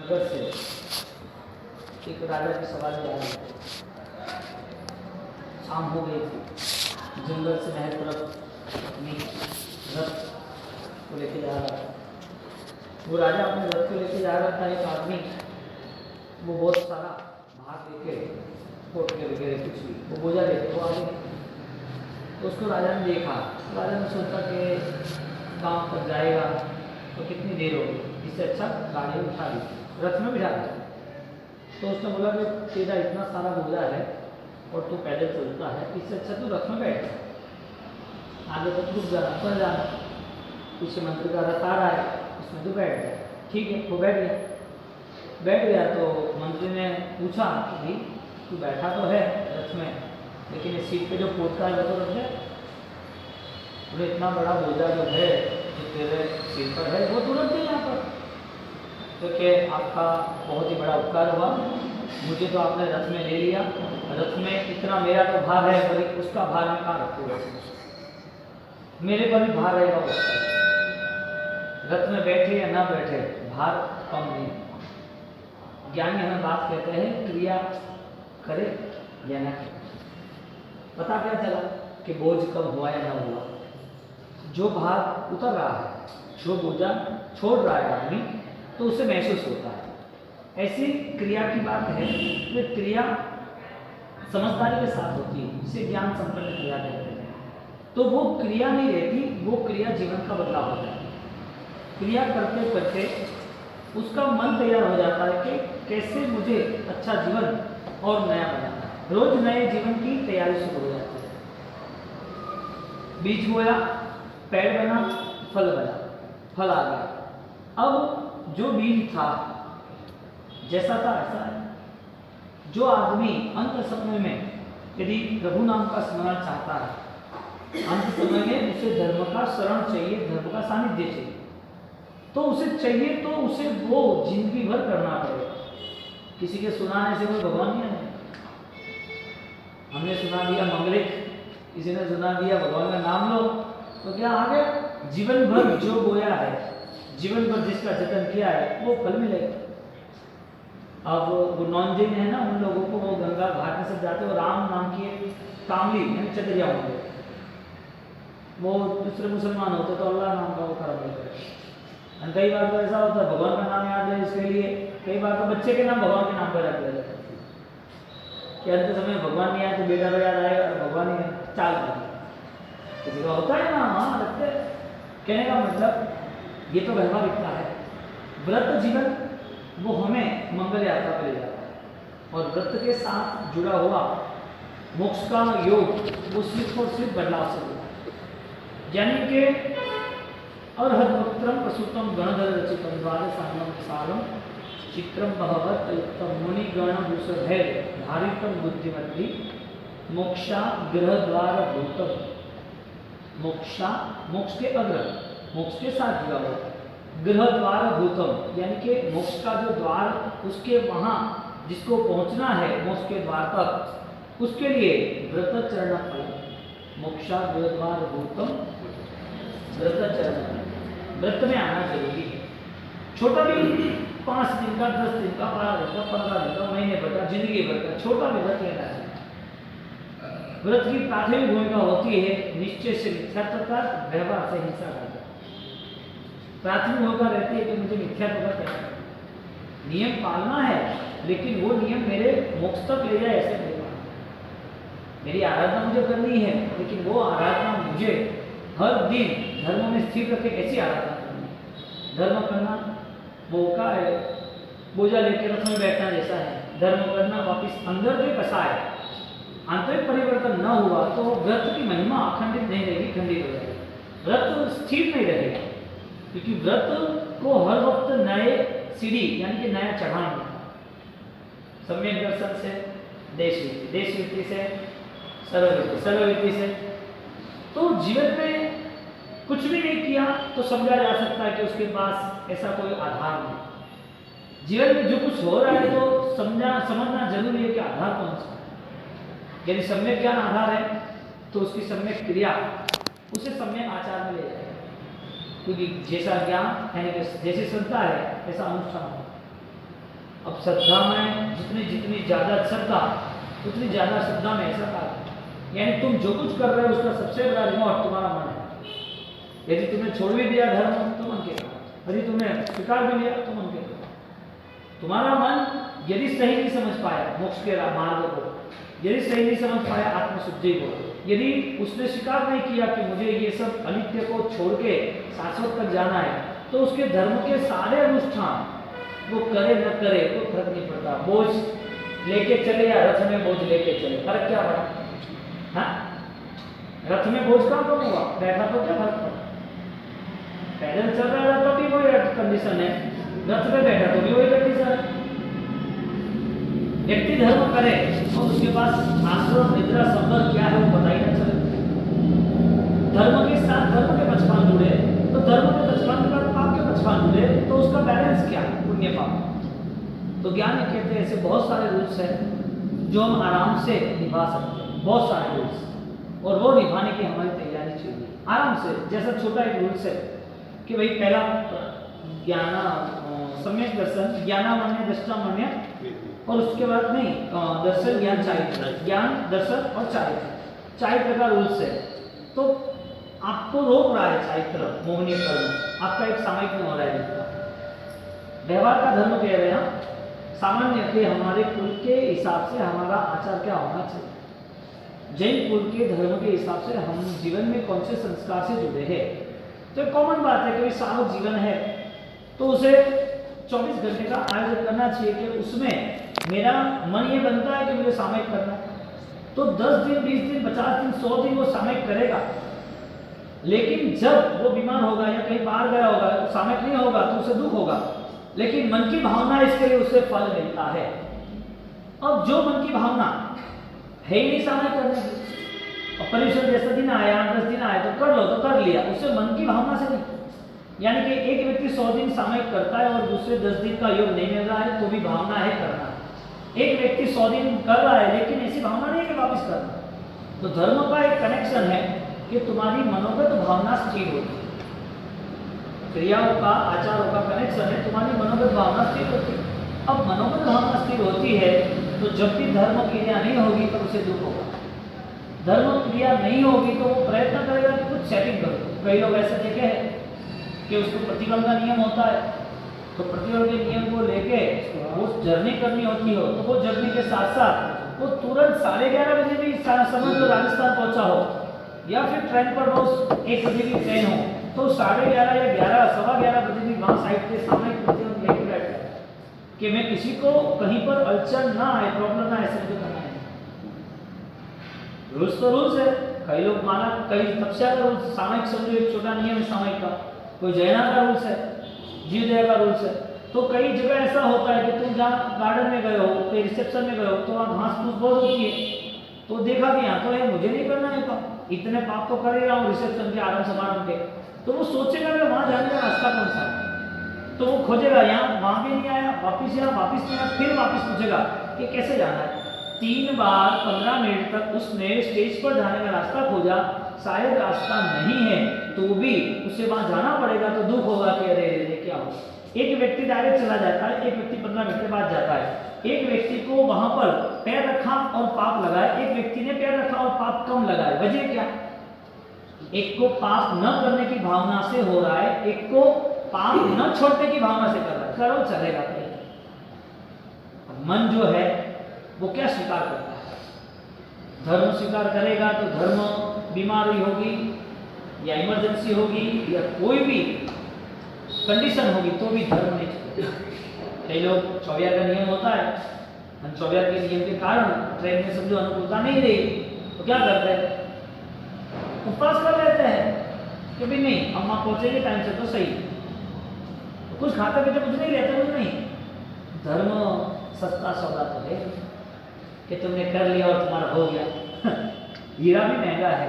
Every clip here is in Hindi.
नगर से एक राजा की सवारी आ रही थी। शाम हो गई थी। जंगल से नहर तरफ अपनी रथ को लेके जा रहा था। वो राजा अपने रथ को लेके जा रहा था। एक आदमी वो बहुत सारा भात लेके पोटले वगैरह कुछ भी वो बोझा लेके वो आगे, तो उसको राजा ने देखा। राजा ने सोचा कि काम तक जाएगा तो कितनी देर होगी, इससे अच्छा गाड़ी में उठा दी, रथ में बिठा दिया। तो उसने बोला कि तेरा इतना सारा बोझा है और तू पैदल चलता है, इससे अच्छा तू रथ में बैठ जा, आगे तक रुक जाना, चल जाना, पीछे मंत्री का रथ आ रहा है उसमें तू बैठ जा। ठीक है, वो बैठ गया। तो मंत्री ने पूछा कि भाई तू बैठा तो है रथ में, लेकिन इस सीट पे जो पोटका है वो तो रख दे। बोले इतना बड़ा बोझा जो है जो तेरे सिर पर है वो तुरंत दे यहाँ पर। तो क्या आपका बहुत ही बड़ा उपकार हुआ, मुझे तो आपने रथ में ले लिया, रथ में इतना मेरा तो भार है, पर उसका भार मैं कहाँ रखूँगा, मेरे पर भी भार रहेगा उसका। रथ में बैठे या ना बैठे भार कम नहीं। ज्ञानी हमें बात कहते हैं क्रिया करे या ना करे। पता क्या चला कि बोझ कम हुआ या ना हुआ। जो भार उतर रहा है, जो बोझा छोड़ रहा है आदमी, तो उसे महसूस होता है। ऐसी क्रिया की बात है कि क्रिया समझदारी के साथ होती है, इसे ज्ञान संपन्न क्रिया कहते हैं। तो वो क्रिया नहीं रहती, वो क्रिया जीवन का बदलाव होता है। क्रिया करते करते उसका मन तैयार हो जाता है कि कैसे मुझे अच्छा जीवन और नया बनाना है। रोज नए जीवन की तैयारी शुरू हो जाती है। बीज बोया, पेड़ बना, फल बना, फल आ गया। अब जो बीज था जैसा था ऐसा है। जो आदमी अंत समय में यदि प्रभु नाम का स्मरण चाहता है, अंत समय में उसे धर्म का शरण चाहिए, धर्म का सानिध्य चाहिए, तो उसे चाहिए तो उसे वो जिंदगी भर करना पड़ेगा। किसी के सुनाने से कोई भगवान नहीं है। हमने सुना दिया मंगलिक, किसी ने सुना दिया भगवान का नाम लो, तो क्या आ गया? जीवन भर जो बोया है, जीवन भर जिसका जतन किया है, वो फल मिलेगा। अब वो नॉन जैन है ना, उन लोगों को वो गंगा घाट में सब जाते हो, राम नाम की कामली यानी चतरिया होंगे, वो दूसरे मुसलमान होते तो अल्लाह नाम का वो कर्म लेते। कई बार तो ऐसा होता है भगवान का नाम याद है इसके लिए, कई बार तो बच्चे के नाम भगवान के नाम पर रख दिया जाता है कि अंत समय भगवान नहीं आया तो बेटा को याद आएगा, भगवान ही चाल कर किसी का होता है ना, हाँ रखते। कहने का मतलब ये तो व्यवहारिकता है। व्रत जीवन वो हमें मंगल यात्रा पर ले जाता है, और व्रत के साथ जुड़ा हुआ मोक्ष का योग वो सिर्फ और सिर्फ बदलाव से होता है। यानी कि अर्हद्वक्त्रम प्रसूतम गणधर रचितम द्वादशांगम सारम चित्रम बहवत युक्तम मुनिगण भूषधैर धारितम बुद्धिमती मोक्षा गृहद्वार भूतम। मोक्षा मोक्ष के अग्र, मोक्ष के साथ जुड़ा हुआ, गृहद्वार भूतम यानी कि मोक्ष का जो द्वार, उसके वहाँ जिसको पहुँचना है मोक्ष के द्वार तक, उसके लिए व्रत चरण फल। मोक्षा गृहद्वार भूतम, व्रत चरण, व्रत में आना जरूरी है। छोटा भी 5 दिन का, 10 दिन का, 12 दिन का, 15 दिन का, महीने भर का, जिंदगी भर का छोटा भी व्रत लेना चाहिए। व्रत की प्राथमिक भूमिका होती है निश्चय से मिथ्यात्व का, व्यवहार से हिंसा का। प्राथमिक भूमिका रहती है कि मुझे मिथ्यात्व का क्या करना, नियम पालना है, लेकिन वो नियम मेरे मोक्ष तक ले जाए ऐसे नहीं पालना। मेरी आराधना मुझे करनी है, लेकिन वो आराधना मुझे हर दिन धर्म में स्थिर रखे, ऐसी आराधना करनी है। धर्म करना वो का है, बोझा लेकर रथ में बैठना जैसा है। धर्म करना वापिस अंदर के कसा है, आंतरिक परिवर्तन न हुआ तो व्रत की महिमा अखंडित नहीं रहेगी, खंडित हो जाएगी, व्रत स्थिर नहीं रहेगा। क्योंकि व्रत को हर वक्त नए सीढ़ी यानी कि नया चढ़ान मिलता है। सम्यक दर्शन से देश वृत्ति, देश वृत्ति से सर्ववृत्ति, सर्ववृत्ति से तो जीवन में कुछ भी नहीं किया तो समझा जा सकता है कि उसके पास ऐसा कोई आधार नहीं। जीवन में जो कुछ हो रहा है तो समझना जरूरी है कि आधार कौन सा है। यदि सम्यक ज्ञान आधार है तो उसकी सम्यक क्रिया उसे सम्यक आचार में ले जाएगा। क्योंकि जैसा ज्ञान यानी कि जैसी श्रद्धा है ऐसा अनुष्ठान होगा। अब श्रद्धा में जितनी जितनी ज़्यादा श्रद्धा उतनी ज़्यादा श्रद्धा में ऐसा था, यानी तुम जो कुछ कर रहे हो उसका सबसे बड़ा रिमोट तुम्हारा मन है। यदि तुमने छोड़ भी दिया धर्म तो मन के, यदि तुमने स्वीकार भी लिया तो मन के। तुम्हारा मन यदि सही नहीं समझ पाया मोक्ष के मार्ग को, यदि सही नहीं समझ पाया आत्मशुद्धि को, यदि उसने स्वीकार नहीं किया कि मुझे ये सब अनित्य को छोड़ के शाश्वत तक जाना है, तो उसके धर्म के सारे अनुष्ठान वो करे न करे कोई फर्क नहीं पड़ता। बोझ लेके चले या रथ में बोझ लेके चले, फर्क क्या पड़ा? हाँ, रथ में बोझ कहाँ कम हुआ, बैठा तो क्या फर्क पड़ा? पैदल चल रहा है तो भी वही कंडीशन है, रथ पे बैठा तो भी वही कंडीशन है। व्यक्ति धर्म करे और उसके पास आश्रम निद्रा संबंध क्या है वो पता ही ना चले। धर्म के साथ धर्म के पचपान जुड़े तो धर्म के पचपान के बाद पाप के पचपान जुड़े तो उसका बैलेंस क्या है, पुण्य पाप। तो ज्ञान कहते हैं ऐसे बहुत सारे रूल्स हैं जो हम आराम से निभा सकते हैं, बहुत सारे रूल्स, और वो निभाने की हमारी तैयारी चाहिए आराम से। जैसा छोटा एक रूल्स है कि भाई पहला ज्ञान सम्यक दर्शन, ज्ञानामन्य दृष्टामन्य, और उसके बाद नहीं दर्शन ज्ञान चारित्र, ज्ञान दर्शन और चारित्र, चारित्र का रूल्स है। तो आपको रोक रहा है चारित्र मोहनीय कर्म, आपका एक सामायिक में हो रहा है। व्यवहार का धर्म कह रहे हैं सामान्य के हमारे कुल के हिसाब से हमारा आचार क्या होना चाहिए, जैन कुल के धर्म के हिसाब से हम जीवन में कौन से संस्कार से जुड़े हैं। तो कॉमन बात है कि सार्वजनिक जीवन है तो उसे 24 घंटे का आयोजन करना चाहिए कि उसमें मेरा मन ये बनता है कि मुझे सामयिक करना है, तो 10 दिन 20 दिन 50 दिन 100 दिन वो सामयिक करेगा। लेकिन जब वो बीमार होगा या कहीं बाहर गया होगा तो सामयिक नहीं होगा तो उसे दुख होगा, लेकिन मन की भावना इसके लिए उसे फल मिलता है। अब जो मन की भावना है ही नहीं सामयिक करने की, और पर्यूषण जैसा दिन आया 10 दिन आया तो कर लो तो कर लिया, उसे मन की भावना से नहीं। यानी कि एक व्यक्ति 100 दिन सामयिक करता है और दूसरे 10 दिन का योग नहीं मिल रहा है तो भी भावना है करना। एक व्यक्ति 100 दिन कर रहा है लेकिन ऐसी भावना नहीं है कि वापस करना। तो धर्म का एक कनेक्शन है कि तुम्हारी मनोगत भावना स्थिर होती है, क्रियाओं का आचारों का कनेक्शन है, तुम्हारी मनोगत भावना स्थिर होती है। अब मनोगत भावना स्थिर होती है तो जब भी धर्म क्रिया नहीं होगी तो उसे दुख होगा। धर्म क्रिया नहीं होगी तो वो प्रयत्न करेगा कि कुछ सेटिंग करो। कई लोग ऐसे देखे हैं कि उसको प्रतिबल का नियम होता है, तो प्रतिबल के नियम को लेके वो जर्नी करनी होती हो तो वो जर्नी के साथ साथ वो तुरंत 11:30 बजे भी समझ लो राजस्थान पहुंचा हो, या फिर ट्रेन पर वो 1 बजे की ट्रेन हो तो 11:30 या 11 सवा 11 बजे भी वहाँ साइड के सामने प्रतिबल लेके बैठ जाए कि मैं किसी को कहीं पर अड़चन ना आए, प्रॉब्लम ना आए, समझो करना है। रूल्स तो रूल्स है, कई लोग माना, कई तपस्या का रूल्स, सामयिक समझो एक छोटा नियम है सामयिक का, कोई जैना का रूल्स है, जीवदया का रूल्स है। तो कई जगह ऐसा होता है कि तुम जहाँ गार्डन में गए हो, कहीं रिसेप्शन में गए हो तो वहाँ घास फूस बहुत होती है, तो देखा कि यहाँ तो है मुझे नहीं करना है पाप, इतने पाप तो कर ही रहा हूँ रिसेप्शन के आराम समारोह के, तो वो सोचेगा कि वहाँ जाने का रास्ता कौन सा है, तो वो खोजेगा, यहाँ वहाँ भी नहीं आया, वापिस यहाँ वापिस नहीं आया, फिर वापिस पूछेगा कि कैसे जाना है। 3 बार 15 मिनट तक उसने स्टेज पर जाने का रास्ता खोजा, शायद रास्ता नहीं है तो भी उसे वहां जाना पड़ेगा, तो दुख होगा कि अरे अरे क्या हो। एक व्यक्ति डायरेक्ट चला जाता है, एक व्यक्ति 15 मिनट के बाद जाता है। एक व्यक्ति को वहां पर पैर रखा और पाप लगाए, एक व्यक्ति ने पैर रखा और पाप कम लगाए। वजह क्या? एक को पाप न करने की भावना से हो रहा है, एक को पाप न छोड़ने की भावना से कर रहा है, करो चलेगा। मन जो है वो क्या स्वीकार करता है? धर्म स्वीकार करेगा तो धर्म बीमारी होगी या इमरजेंसी होगी या कोई भी कंडीशन होगी तो भी धर्म नहीं चलेगा। कई लोग 24 का नियम होता है, 24 के नियम के कारण ट्रेन में समझो अनुकूलता नहीं रही तो क्या करते हैं? उपवास कर लेते हैं कि भी नहीं अम्मा पहुंचेगी टाइम से तो सही, तो कुछ खाते पीते कुछ नहीं लेते, कुछ नहीं। धर्म सस्ता सौदा तो है कि तुमने कर लिया और तुम्हारा हो गया। हीरा भी महंगा है,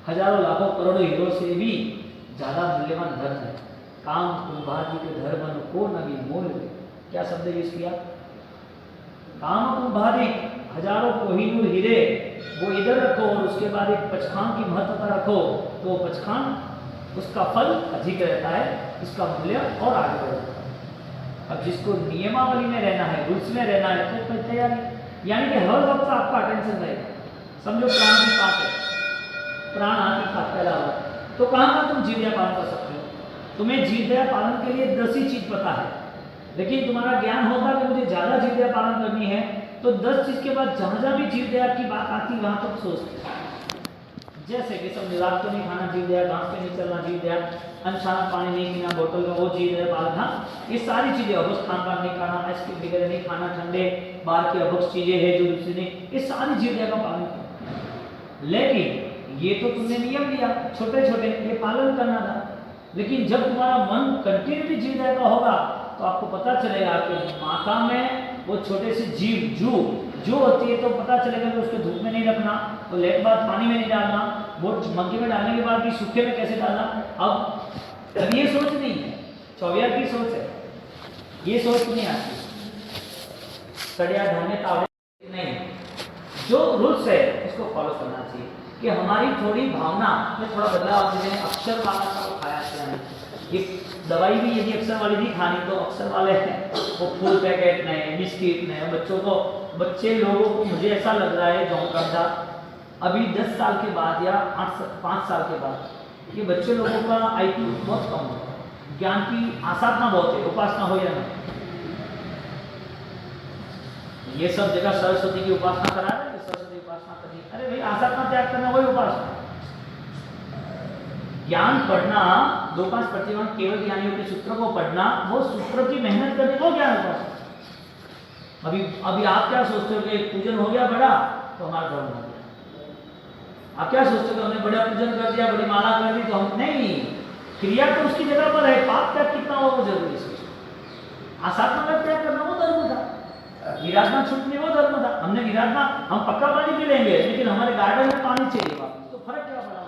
हजारों लाखों करोड़ों हीरो से भी ज्यादा मूल्यवान धर्म है। काम कुंभार जी के धर्म को नवी मोल, क्या शब्द यूज किया? काम कुंभारी, हजारों कोहिनूर हीरे वो इधर रखो और उसके बाद एक पचखान की महत्वता रखो तो वो पचखान उसका फल अधिक रहता है, इसका मूल्य और आगे बढ़ता है। अब जिसको नियमावली में रहना है, रूल्स में रहना है, तो कोई तैयारी, यानी कि हर वक्त आपका अटेंशन रहेगा। समझो प्राण की बात है, प्राण आपकी बात पहला बात, तो कहाँ कहाँ तुम जीवया पालन कर सकते हो? तुम्हें जीवया पालन के लिए 10 ही चीज पता है, लेकिन तुम्हारा ज्ञान होगा कि मुझे ज्यादा जीवया पालन करनी है, तो 10 चीज के बाद जहां जहां भी जीवदया की बात आती वहां तक सोचते। जैसे कि सब निराग तो नहीं खाना जीवदया, घास पे नहीं चलना जीवदया, अनछाना पानी नहीं पीना बोतल में, वो जीवदया पालन। हाँ, ये सारी चीजें, अभक्ष खान पान नहीं खाना, आइसक्रीम वगैरह नहीं खाना, ठंडे बाहर की अभक्ष चीजें है जो दूसरी नहीं, ये सारी जीवदया का पालन किया। लेकिन ये तो तुमने नियम लिया छोटे छोटे, ये पालन करना था। लेकिन जब तुम्हारा मन कंटिन्यूली जीवदया का होगा तो आपको पता चलेगा कि माता में वो छोटे से जीव जो होती है, तो पता चलेगा कि उसको धूप में नहीं रखना, तो लेट बाद पानी में नहीं डालना, वो मग्गे में डालने के बाद भी सूखे में कैसे डालना। अब ये सोच नहीं है, चौबिया की सोच है, ये सोच नहीं आती। सड़िया धान्य तावे नहीं, जो रूल्स है उसको फॉलो करना चाहिए कि हमारी थोड़ी भावना में थोड़ा बदलाव दे दें। अक्षर वाला का खाया नहीं, ये दवाई भी यदि अक्षर वाली नहीं खानी तो अक्षर वाले हैं वो फूल पैकेट नहीं, बिस्किट नहीं, बच्चे लोगों को मुझे ऐसा लग रहा है गाँव का अभी 10 साल के बाद या 5 साल के बाद ये बच्चे लोगों का IQ बहुत कम होता है, ज्ञान की आसाधना बहुत है, उपासना हो या नहीं। ये सब जगह सरस्वती की उपासना करा रहे हैं, सरस्वती उपासना करनी, अरे भाई आसाधना त्याग करना वही उपासना। ज्ञान पढ़ना, 2-5 प्रतिमान केवल ज्ञानियों के सूत्रों को पढ़ना, वो सूत्रों की मेहनत करने को ज्ञान उपासना। अभी आप क्या सोचते हो कि पूजन हो गया बड़ा तो हमारा धर्म हो गया। आप क्या सोचते हो कि हमने बड़ा पूजन कर दिया, बड़ी माला कर दी तो हम नहीं, क्रिया तो उसकी जगह पर है, पाप त्याग कितना हो वो जरूरी है। आसाधना का त्याग करना वो धर्म था, विराजना छूटने वो धर्म था। हमने विराजना, हम पक्का पानी पी लेंगे लेकिन हमारे गार्डन में पानी चाहिए वापस, तो फर्क क्या पड़ा?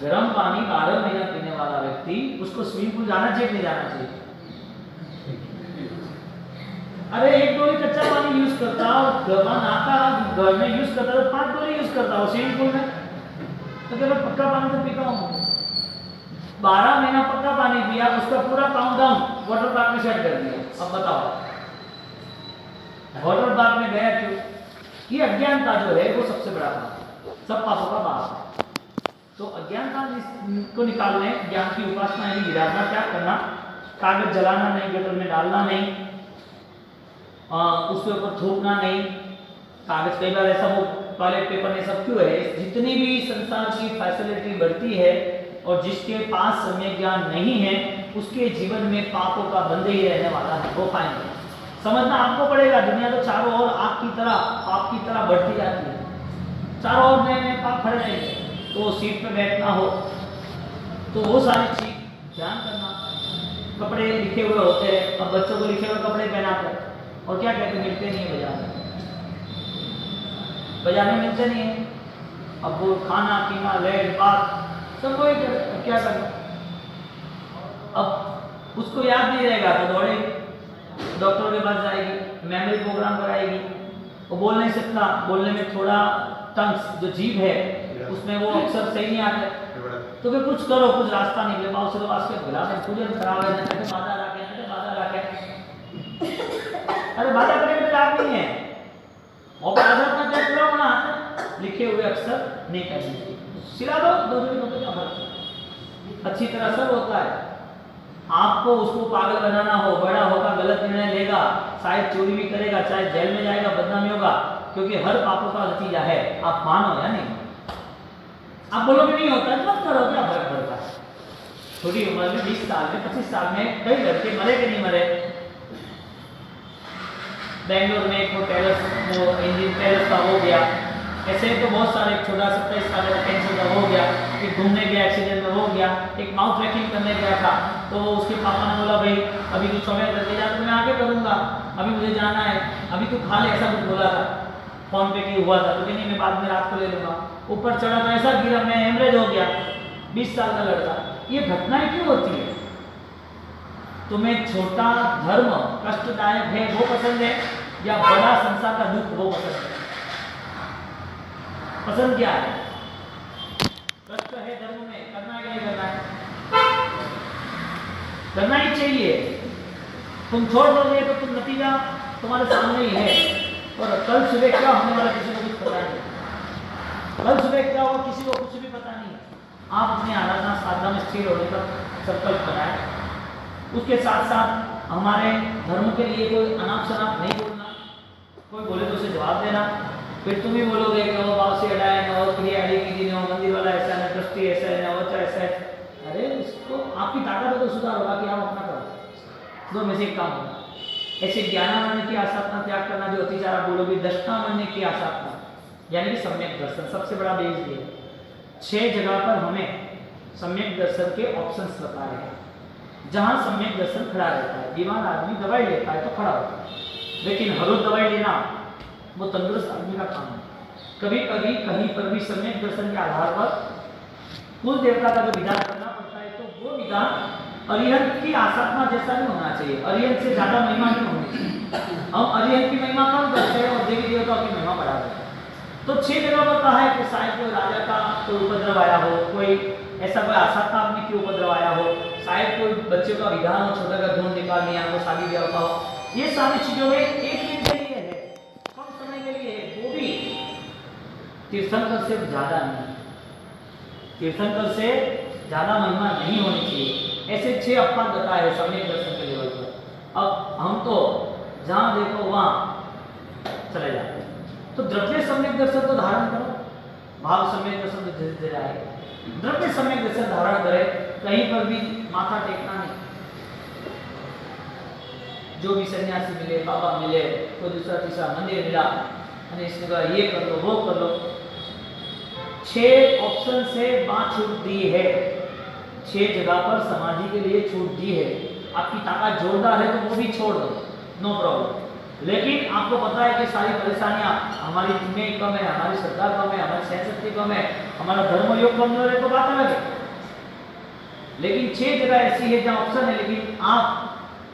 गर्म पानी 12 महीना पीने वाला व्यक्ति, उसको स्विमिंग पूल जाना चाहिए नहीं जाना चाहिए? अरे 1 डोली कच्चा पानी यूज करता और गरमान आता घर में यूज करता तो 5 डोली यूज करता हो स्विमिंग पूल में, तो क्या मैं पक्का पानी तो पीता हूँ? 12 महीना पक्का पानी पिया, उसका पूरा काउंटडाउन वाटर पार्क में सेट कर दिया। अब बताओ वाटर पार्क में गया क्यों? ये अज्ञानता जो है वो सबसे बड़ा पाप, सब पापों का बाप है। तो अज्ञानता को निकालने, ज्ञान की उपासना यानी विराधना त्याग करना, कागज जलाना नहीं, गटर में डालना नहीं, उसके ऊपर थूकना नहीं, कागज कई बार ऐसा वो टॉयलेट पेपर ने सब क्यों है? जितनी भी संसार की फैसिलिटी बढ़ती है और जिसके पास समय ज्ञान नहीं है उसके जीवन में पापों का बंधे ही रहने वाला है, वो पाएंगे। समझना आपको पड़ेगा, दुनिया तो चारों ओर आग की तरह, पाप की तरह बढ़ती जाती है, चारों ओर नए पाप खड़े रहेंगे। तो सीट पे बैठना हो तो वो सारी चीज ध्यान करना। कपड़े लिखे हुए होते हैं, अब बच्चों को लिखे हुए कपड़े पहनाते हैं और क्या कहते, मिलते नहीं है बाजार में मिलते नहीं है। अब वो खाना पीना लेट बात सब वही क्या करना। अब उसको याद नहीं रहेगा तो दौड़ेगी, डॉक्टर के पास जाएगी, मेमोरी प्रोग्राम कराएगी, वो बोल नहीं सकता, बोलने में थोड़ा टंग्स जो जीभ है उसमें वो अक्सर सही नहीं आते, तो फिर कुछ करो, कुछ रास्ता नहीं ले पाओ, सिर्फ वास्ते बुला में पूजन खराब है, बाधा रखे। अरे बाधा करने का लाभ नहीं है, और आदत में क्या पूरा होना लिखे हुए अक्षर नहीं करनी, सिला दो, दोनों का फर्क अच्छी तरह सब होता है। आपको उसको पागल बनाना हो, बड़ा होगा गलत निर्णय लेगा, शायद चोरी भी करेगा, चाहे जेल में जाएगा, बदनामी होगा, क्योंकि हर पापों का नतीजा है। आप मानो या नहीं? आप बोलोगे नहीं होता, मत करो, क्या फर्क पड़ता है? छोटी उम्र में 20 साल में 25 साल में कई लड़के मरे कि नहीं मरे? बेंगलोर में एक वो इंजन पैलेस का हो गया, ऐसे तो बहुत सारे, छोटा 27 साल का कैंसर का हो गया, एक घूमने गया एक्सीडेंट में हो गया, एक माउथ ट्रैकिंग करने गया था, तो उसके पापा ने बोला भाई अभी तू समय करके जा, तो मैं आगे करूँगा, अभी मुझे जाना है, अभी तू खा ले, ऐसा कुछ बोला था, फोन पे की हुआ था, तो नहीं मैं बाद में रात को ले लूँगा। ऊपर चढ़ा तो ऐसा गिरा, मैं हेमरेज हो गया, 20 साल का लड़का। ये घटनाएं क्यों होती है? तुम्हें छोटा धर्म कष्टदायक है वो पसंद है या बड़ा संसार का दुख वो पसंद है? पसंद क्या है? कष्ट है धर्म में, करना है कि नहीं करना है? करना ही चाहिए। तुम छोड़ दोगे तो तुम नतीजा तुम्हारे सामने ही है। और कल सुबह क्या होने वाला किसी को कुछ पता नहीं, कल सुबह क्या होगा किसी को कुछ भी पता नहीं। आप अपनी आराधना साधना में स्थिर होने का संकल्प बनाए। उसके साथ साथ हमारे धर्म के लिए कोई अनाप शनाप नहीं बोलना, कोई बोले तो उसे जवाब देना। फिर तुम ही बोलोगे कि वो बाप से अड़ाए न और क्रिया अड़ी की दिन मंदिर वाला ऐसा है, ट्रस्टी ऐसा है, न वो ऐसा है। अरे इसको आपकी ताकत तो सुधार होगा कि आप अपना करो। दो में से एक काम होगा। ऐसे ज्ञाना मानने की आसाधना त्याग करना, जो अतिचार आप बोलोगे, दशना मानने की आसाधना यानी कि सम्यक दर्शन, सबसे बड़ा बेस ये 6 जगह पर हमें सम्यक दर्शन के ऑप्शंस बताए हैं। जहां सम्यक दर्शन खड़ा रहता है, बीमार आदमी दवाई लेता है तो खड़ा होता है, लेकिन हर रोज दवाई लेना वो तंदुरुस्त आदमी का काम है। कभी कभी कहीं पर भी सम्यक दर्शन के आधार पर कुल देवता का जो विधान करना पड़ता है, तो वो विधान अरिहंत की आसाधना जैसा नहीं होना चाहिए, अरिहंत से ज्यादा महिमा नहीं होनी चाहिए। हम अरिहंत की महिमा कम करते हैं और देवी देवताओं की महिमा बढ़ा देते हैं। तो 6 जगह पर कहा है कि शायद कोई राजा का कोई उपद्रव आया हो, कोई ऐसा कोई आसाधना आपने क्यों उपद्रव आया हो, शायद कोई बच्चे का विधान हो, छोटा का ढूंढ निकाल लिया हो, शादी ब्याह का हो। ये सारी चीजों में एक दिन के लिए है, कम समय के लिए है, वो भी तीर्थंकर से ज्यादा नहीं, तीर्थंकर से ज्यादा महिमा नहीं होनी चाहिए। ऐसे 6 अपवाद बताए हैं सम्यक दर्शन के लेवल पर। अब हम तो जहां देखो वहां चले जाते हैं। तो द्रव्य सम्यक दर्शन तो धारण करो, भाव सम्यक दर्शन तो धीरे धीरे आए। द्रव्य सम्यक दर्शन धारण करे, कहीं पर भी माथा टेकना नहीं। जो भी सन्यासी मिले, बाबा मिले, कोई दूसरा तीसरा मंदिर मिला, और इसने कहा ये कर लो वो कर लो। 6 ऑप्शन से बात छूट दी है, 6 जगह पर समाधि के लिए छूट दी है। आपकी ताकत जोरदार है तो वो भी छोड़ दो, नो प्रॉब्लम। लेकिन आपको पता है कि सारी परेशानियां हमारी में कम है, हमारी श्रद्धा कम है, हमारी सहनशक्ति कम है, हमारा धर्म योग कमजोर है, तो बात अलग है। लेकिन 6 जगह ऐसी है जहां ऑप्शन है, लेकिन आप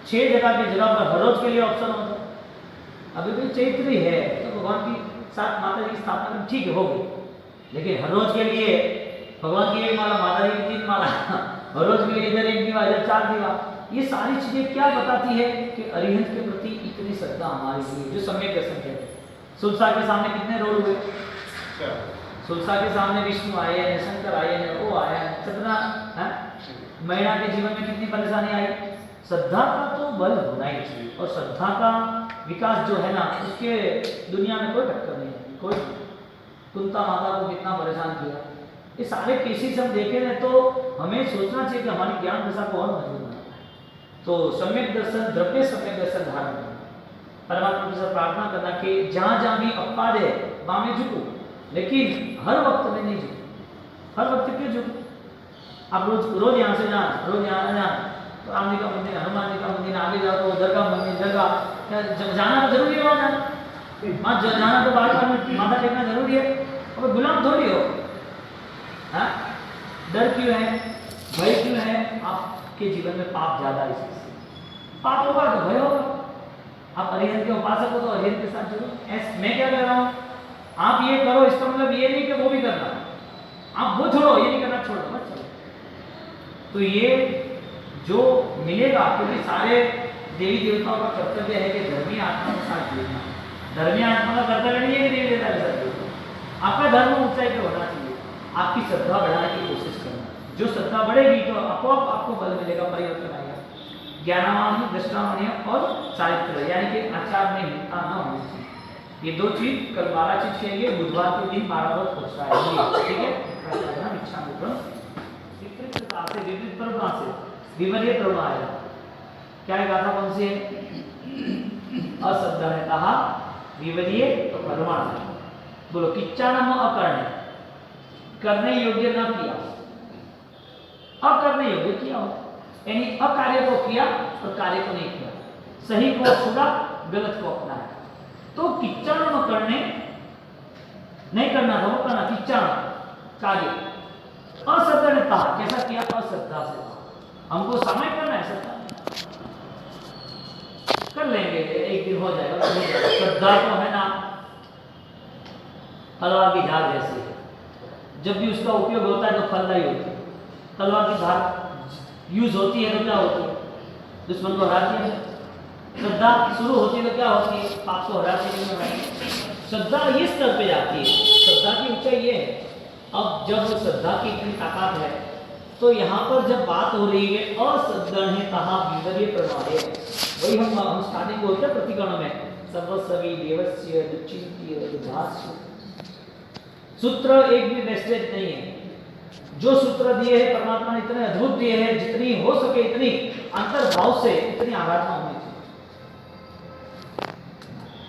6 जगह की जगह पर हर रोज के लिए ऑप्शन होगा। अभी भी चैत्री है तो भगवान की साथ माता जी की स्थापना करनी ठीक है, होगी, लेकिन हर रोज के लिए भगवान की 1 माला, माता जी की 3 माला, हर रोज के लिए इधर 1 दीवा, इधर 4 दीवा। ये सारी चीजें क्या बताती है कि अरिहंत के प्रति इतनी श्रद्धा हमारी हुई, जो सम्यक दर्शन कहते हैं। सुलसा के सामने कितने रोल हुए? सुलसा के सामने विष्णु आए हैं, शंकर आए हैं, वो आया है, कितना है। महिला के जीवन में कितनी परेशानी आई। श्रद्धा का तो बल होना ही चाहिए, और श्रद्धा का विकास जो है ना, उसके दुनिया में कोई टक्कर नहीं है। कोई कुंता माता को कितना परेशान किया, ये सारे केसेस हम देखें तो हमें सोचना चाहिए कि हमारी ज्ञान दशा को और मजबूत बनाना है। तो सम्यक दर्शन, द्रव्य सम्यक दर्शन धारण करना, परमात्मा से प्रार्थना करना कि जहां जहां भी अपवाद है वहां में झुकूं, लेकिन हर वक्त में नहीं झुकूं। हर वक्त क्यों झुकूं? आप रोज यहाँ से जाना, रोज यहाँ जाना, तो राम जी का मंदिर, हनुमान जी का मंदिर, आगे जाओ तो दरगाह मंदिर, दरगाह जाना तो जरूरी है, वहां जाना, वहां जाना तो बार माथा टेकना जरूरी है। और गुलाम थोड़ी हो, हाँ? डर क्यों है, भय क्यों है? आपके जीवन में पाप ज्यादा है, इससे पाप होगा तो भय होगा। आप अरिहंत के उपासक हो तो अरिहंत के साथ जुड़ो। मैं क्या कह रहा हूँ, आप ये करो, इसका मतलब ये नहीं कि वो भी करना, आप वो छोड़ो, ये नहीं करना, छोड़ो मत चलो। तो ये जो मिलेगा, क्योंकि सारे देवी देवताओं का कर्तव्य है कि धर्मी आत्मा के साथ जुड़ना। धर्मी आत्मा का कर्तव्य नहीं है कि देवी देवता के साथ जुड़ना। आपका धर्म ऊंचाई पे होना चाहिए, आपकी श्रद्धा बढ़ाने की कोशिश करना। जो श्रद्धा बढ़ेगी तो अपोआप आपको बल मिलेगा, परिवर्तन आएगा। ज्ञानवान, दृष्टावान और चारित्र, यानी कि आचार में हिंसा न होनी चाहिए। ये 2 चीज कल 12 चीज कहेंगे, बुधवार के दिन 12 बजे पहुंचता है, ठीक है। इच्छा से विविध प्रभा से विवर्य प्रभा आएगा। क्या है गाथा, कौन सी है? अश्रद्धा ने कहा विवर्य प्रमाण, बोलो किच्चानम अकर्ण्य, करने योग्य न किया, अकरने योग्य किया हो, यानी अकार्य को किया और कार्य को नहीं किया, सही को छोड़ा, गलत को अपनाया। तो किच्चानम करने नहीं करना था, वो करना किच्चान कार्य। अश्रद्धा ने कहा, कैसा किया? अश्रद्धा से। हमको समय करना है, श्रद्धा कर लेंगे, एक दिन हो जाएगा, श्रद्धा तो है ना तलवार की धार जैसी है, जब भी उसका उपयोग होता है तो फलदायी होती है। तलवार की धार यूज होती है तो क्या होती है? दुश्मन को हराती है। श्रद्धा शुरू होती है तो क्या होती है? पाप को हराती है। श्रद्धा ये स्तर पे जाती है, श्रद्धा की ऊंचाई ये है। अब जब श्रद्धा की इतनी ताकत है तो यहाँ पर जब बात हो रही है असद्गण है कहा विवर्य प्रणाय, वही हम स्टार्टिंग बोलते हैं प्रतिगण में सर्वस्वी देवस्य दुचिंत्य दुभास्य। सूत्र एक भी वेस्टेज नहीं है। जो सूत्र दिए हैं परमात्मा ने इतने अद्भुत दिए हैं, जितनी हो सके इतनी अंतर्भाव से इतनी आराधना होनी चाहिए।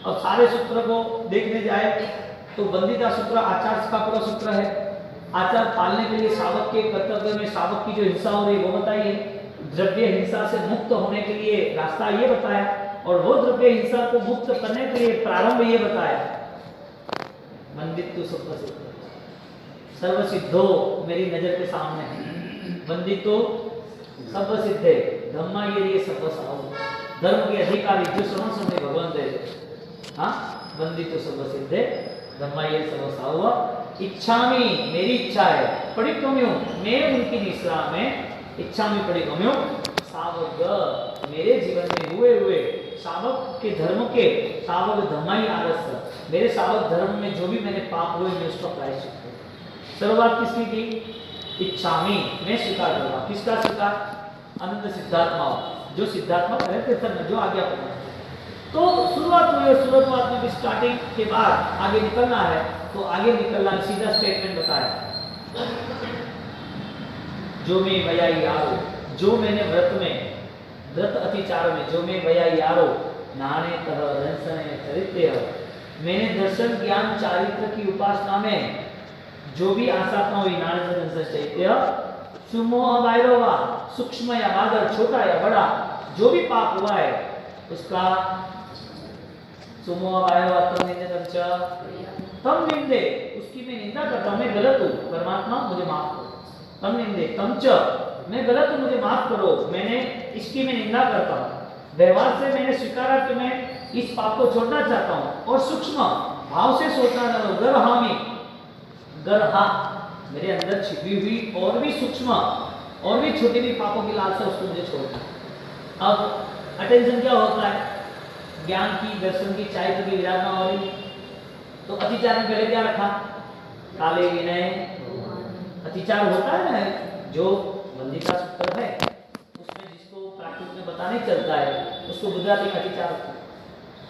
अब सारे सूत्र को देखने जाए तो बंदिता सूत्र आचार का पूरा सूत्र है। आचार पालने के लिए सावक के कर्तव्य में सावक की जो हिंसा हो रही वो बताइए, द्रव्य हिंसा से मुक्त होने के लिए रास्ता ये बताया, और वो द्रव्य हिंसा को मुक्त करने के लिए प्रारंभ ये बताया। बंदित्व सर्व सिद्धो मेरी नजर के सामने है। बंदित्व सर्व सिद्धे धम्मा ये सर्व साहु, धर्म के अधिकारी जो समझ समझे भगवान दे। हाँ, बंदित्व सर्व सिद्धे धम्मा ये सर्व साहु। इच्छामि मेरी इच्छा है, पढ़िकम्यो मैं उनकी निश्रा में इच्छामि पढ़िकम्यो सावक मेरे जीवन में हुए सावक के धर्म के सावक धमाई आरस, मेरे सावक धर्म में जो भी मैंने पाप हुए मैं उसका प्रायश्चित करूं। सर्वबात किसकी की? इच्छामि मैं स्वीकार करूंगा। किसका स्वीकार? अनंत सिद्धात्मा, जो सिद्धात्मा रहते में जो आज्ञा करना। तो शुरुआत हुई और शुरुआत में भी स्टार्टिंग के बाद आगे निकलना है, तो आगे निकलना सीधा स्टेटमेंट बताया। जो मैं भया यारो, जो मैंने व्रत अतिचार में जो मैं भया यारो नाने तह दर्शन चरित्र, मैंने दर्शन ज्ञान चारित्र की उपासना में जो भी आसात्मा हुई नाने तह दर्शन चरित्र, सुमोह वायरोवा सूक्ष्म या बादर छोटा या बड़ा जो भी पाप हुआ है उसका सुमोह वायरोवा तम निंदे उसकी मैं निंदा करता हूं, मैं गलत हूं, परमात्मा मुझे माफ करो। तम निंदे तम च मैं गलत हूं, मुझे माफ करो, मैंने इसकी मैं निंदा करता हूं। व्यवहार से मैंने स्वीकारा कि मैं इस पाप को छोड़ना चाहता हूं, और सूक्ष्म भाव से सोचना चाहता हूं। गरहामी गरहा मेरे अंदर छिपी हुई और भी सूक्ष्म और भी छोटी भी पापों की लालसा उसको मुझे छोड़ना। अब अटेंशन क्या होता है? ज्ञान की दर्शन की चारित्र की विराधना हो रही। तो अतिचार में पहले क्या रखा? काले विनय। अतिचार होता है ना, जो बंदिता सूत्र है उसमें जिसको प्राकृत में पता नहीं चलता है उसको गुजराती में अतिचार रखा।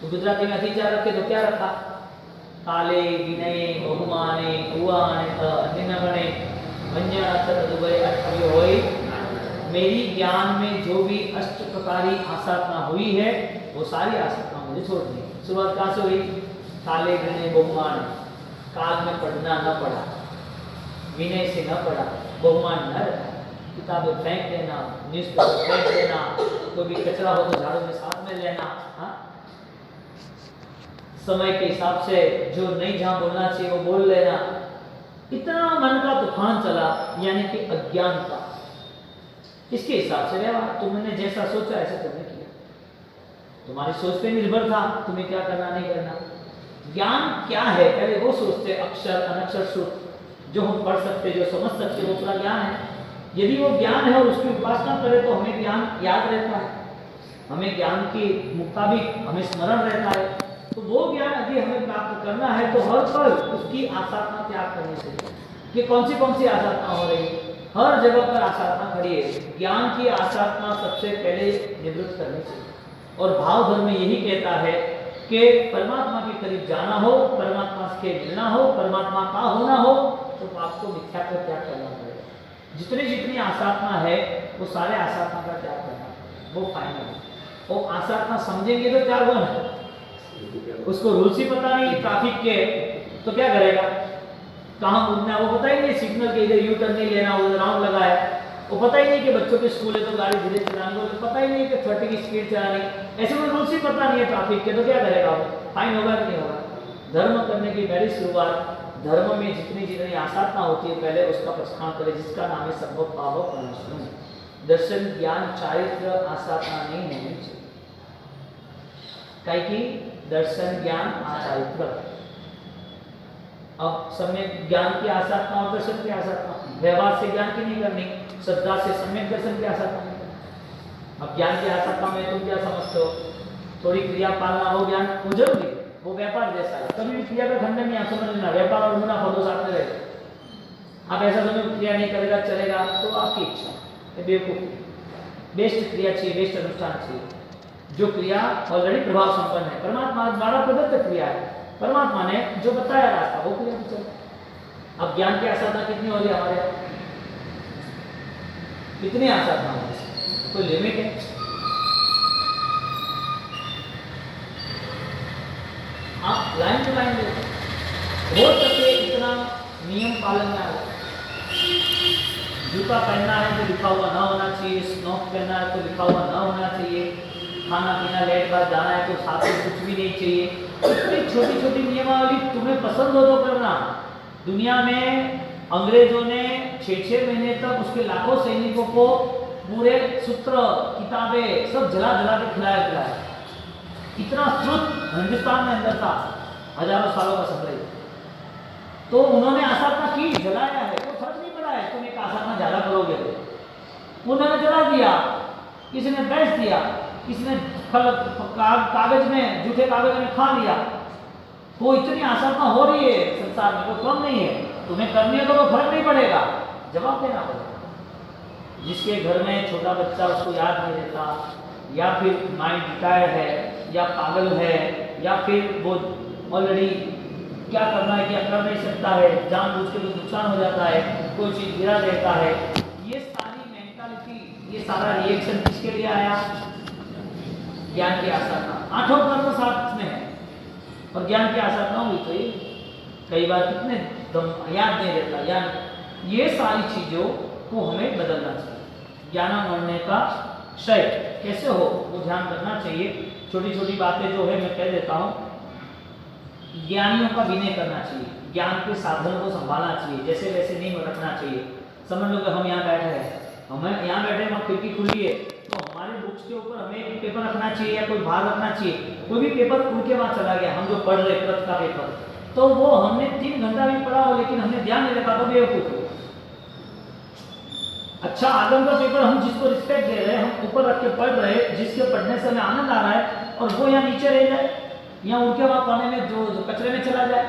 तो गुजराती में अतिचार रखे तो क्या रखा? काले विनय बहुमाने कुआने अन्यगणे वन्य होई। मेरी ज्ञान में जो भी अष्ट प्रकारी आसाधना हुई है वो सारी आसाधना मुझे छोड़ दी। शुरुआत कहाँ से हुई? काले विनय बहुमान, काल में पढ़ना न पढ़ा, विनय से न पढ़ा, बहुमान न रखा, किताबें फेंक देना, न्यूज़पेपर फेंक देना, कोई भी कचरा हो तो झाड़ू में साथ में लेना। हाँ, समय के हिसाब से जो नहीं जहां बोलना चाहिए वो बोल लेना। इतना मन का तूफान चला, यानी कि अज्ञान का। इसके हिसाब से व्यवहार, तुमने जैसा सोचा ऐसा तुमने किया, तुम्हारी सोच पे निर्भर था तुम्हें क्या करना नहीं करना। ज्ञान क्या है पहले वो सोचते, अक्षर अनक्षर सूत्र जो हम पढ़ सकते, जो समझ सकते, वो पूरा ज्ञान है। यदि वो ज्ञान है और उसकी उपासना करें तो हमें ज्ञान याद रहता है, हमें ज्ञान के मुताबिक हमें स्मरण रहता है। तो वो ज्ञान यदि हमें प्राप्त करना है तो हर पल उसकी आसाधना त्याग करनी चाहिए। कि कौन सी आसाधना हो रही है? हर जगह पर आसाधना खड़ी है। ज्ञान की आसाधना सबसे पहले निवृत्त करनी चाहिए। और भाव धर्म यही कहता है कि परमात्मा के करीब जाना हो, परमात्मा से मिलना हो, परमात्मा का होना हो, तो आपको मिथ्या का त्याग करना पड़ेगा। जितनी आसाधना है वो सारे आसाधना का त्याग करना, वो फाइनल है। वो आसाधना समझेंगे तो त्याग होना। उसको रूल्स ही पता नहीं ट्रैफिक के, तो क्या करेगा? कहाँ मुड़ना वो पता ही नहीं, सिग्नल के इधर यू टर्न नहीं लेना, उधर राउंड लगाया, वो पता ही नहीं कि बच्चों के स्कूल है तो गाड़ी धीरे चलानी, वो पता ही नहीं कि 30 की स्पीड चलानी, ऐसे कोई रूल्स ही पता नहीं है ट्रैफिक के, तो क्या करेगा? फाइन होगा कि नहीं होगा? धर्म करने की पहली शुरुआत, धर्म में जितनी आसाधना होती है पहले उसका प्रस्थान करे, जिसका नाम है सर्व पाव प्रणाम। दर्शन ज्ञान चारित्र आसाधना नहीं होनी चाहिए। कई की दर्शन ज्ञान आचारित्र। अब सम्यक ज्ञान की आसाधना और दर्शन की आसाधना, व्यवहार से ज्ञान की नहीं करनी, श्रद्धा से सम्यक दर्शन की आसाधना नहीं करनी। अब ज्ञान की आसक्ता में तुम क्या समझते हो? थोड़ी क्रिया पालना वो ज्ञान वो जरूरी है, वो व्यापार जैसा है। कभी भी क्रिया का खंडन नहीं, आप समझ लेना, व्यापार और मुनाफा दो साथ में रहे। आप ऐसा समझो क्रिया नहीं करेगा चलेगा तो आपकी इच्छा, ये बेवकूफ। बेस्ट क्रिया चाहिए, बेस्ट अनुष्ठान चाहिए। जो क्रिया ऑलरेडी प्रभाव संपन्न है, परमात्मा द्वारा प्रदत्त क्रिया है, परमात्मा ने जो बताया रास्ता वो क्रिया चले। अब ज्ञान की आसाधना कितनी हो रही है हमारे यहाँ? कितनी आसाधना हो रही है? कोई लिमिट है? आप लाइन टू लाइन देखो, हो सके इतना नियम पालन ना हो। जूता पहनना है तो लिखा हुआ ना होना चाहिए, स्नॉक पहनना है तो लिखा हुआ ना होना चाहिए, खाना पीना लेट बाद जाना है तो साथ में कुछ भी नहीं चाहिए। इतनी छोटी छोटी नियमावली तुम्हें पसंद हो तो करना। दुनिया में अंग्रेजों ने 6-6 महीने तक उसके लाखों सैनिकों को पूरे सूत्र किताबें सब जला जला के खिलाया। इतना श्रुत हिंदुस्तान में अंदर था, हजारों सालों का संग्रह। तो उन्होंने आसाधना की, जलाया है, तो फर्क नहीं पड़ा है तुम एक आसाधना ज्यादा करोगे तो। उन्होंने जला दिया, किसी ने बेच दिया, किसी ने कागज में, जूठे कागज में खा लिया। तो इतनी आसाधना हो रही है संसार में, कोई कम नहीं है। तुम्हें करनी है तो फर्क नहीं पड़ेगा, जवाब देना पड़ेगा। जिसके घर में छोटा बच्चा उसको याद नहीं रहता, या फिर माइंड रिटायर्ड है, या पागल है, या फिर वो ऑलरेडी क्या करना है क्या कर नहीं सकता है, जानबूझ के कुछ नुकसान हो जाता है, कोई चीज गिरा देता है, ये सारी मेंटालिटी, ये सारा रिएक्शन किसके लिए आया? ज्ञान की आसाधना। 8 कर्म साथ में है और ज्ञान की आसाधना हुई तो ये कई बार कितने दम याद नहीं रहता ज्ञान। ये सारी चीजों को हमें बदलना चाहिए। ज्ञान मरने का क्षय कैसे हो वो ध्यान रखना चाहिए। छोटी छोटी बातें जो है मैं कह देता हूँ। ज्ञानियों का विनय करना चाहिए, ज्ञान के साधनों को संभालना चाहिए, जैसे वैसे नहीं रखना चाहिए। समझ लो कि हम यहाँ बैठे हैं, हमें यहाँ बैठे हैं, खिड़की खुली है तो हमारे बुक्स के ऊपर हमें एक पेपर रखना चाहिए या कोई बाहर रखना चाहिए। कोई भी पेपर उड़ के बाद चला गया, हम जो पढ़ रहे कृत का पेपर, तो वो हमने 3 घंटा भी पढ़ा हो लेकिन हमने ध्यान नहीं रखा तो बेवकूफ हो। अच्छा आगम का पेपर हम जिसको रिस्पेक्ट दे रहे हैं, हम ऊपर रख के पढ़ रहे हैं, जिसके पढ़ने से हमें आनंद आ रहा है, और वो यहाँ नीचे रह जाए, यहाँ उनके वहाँ कोने में जो कचरे में चला जाए,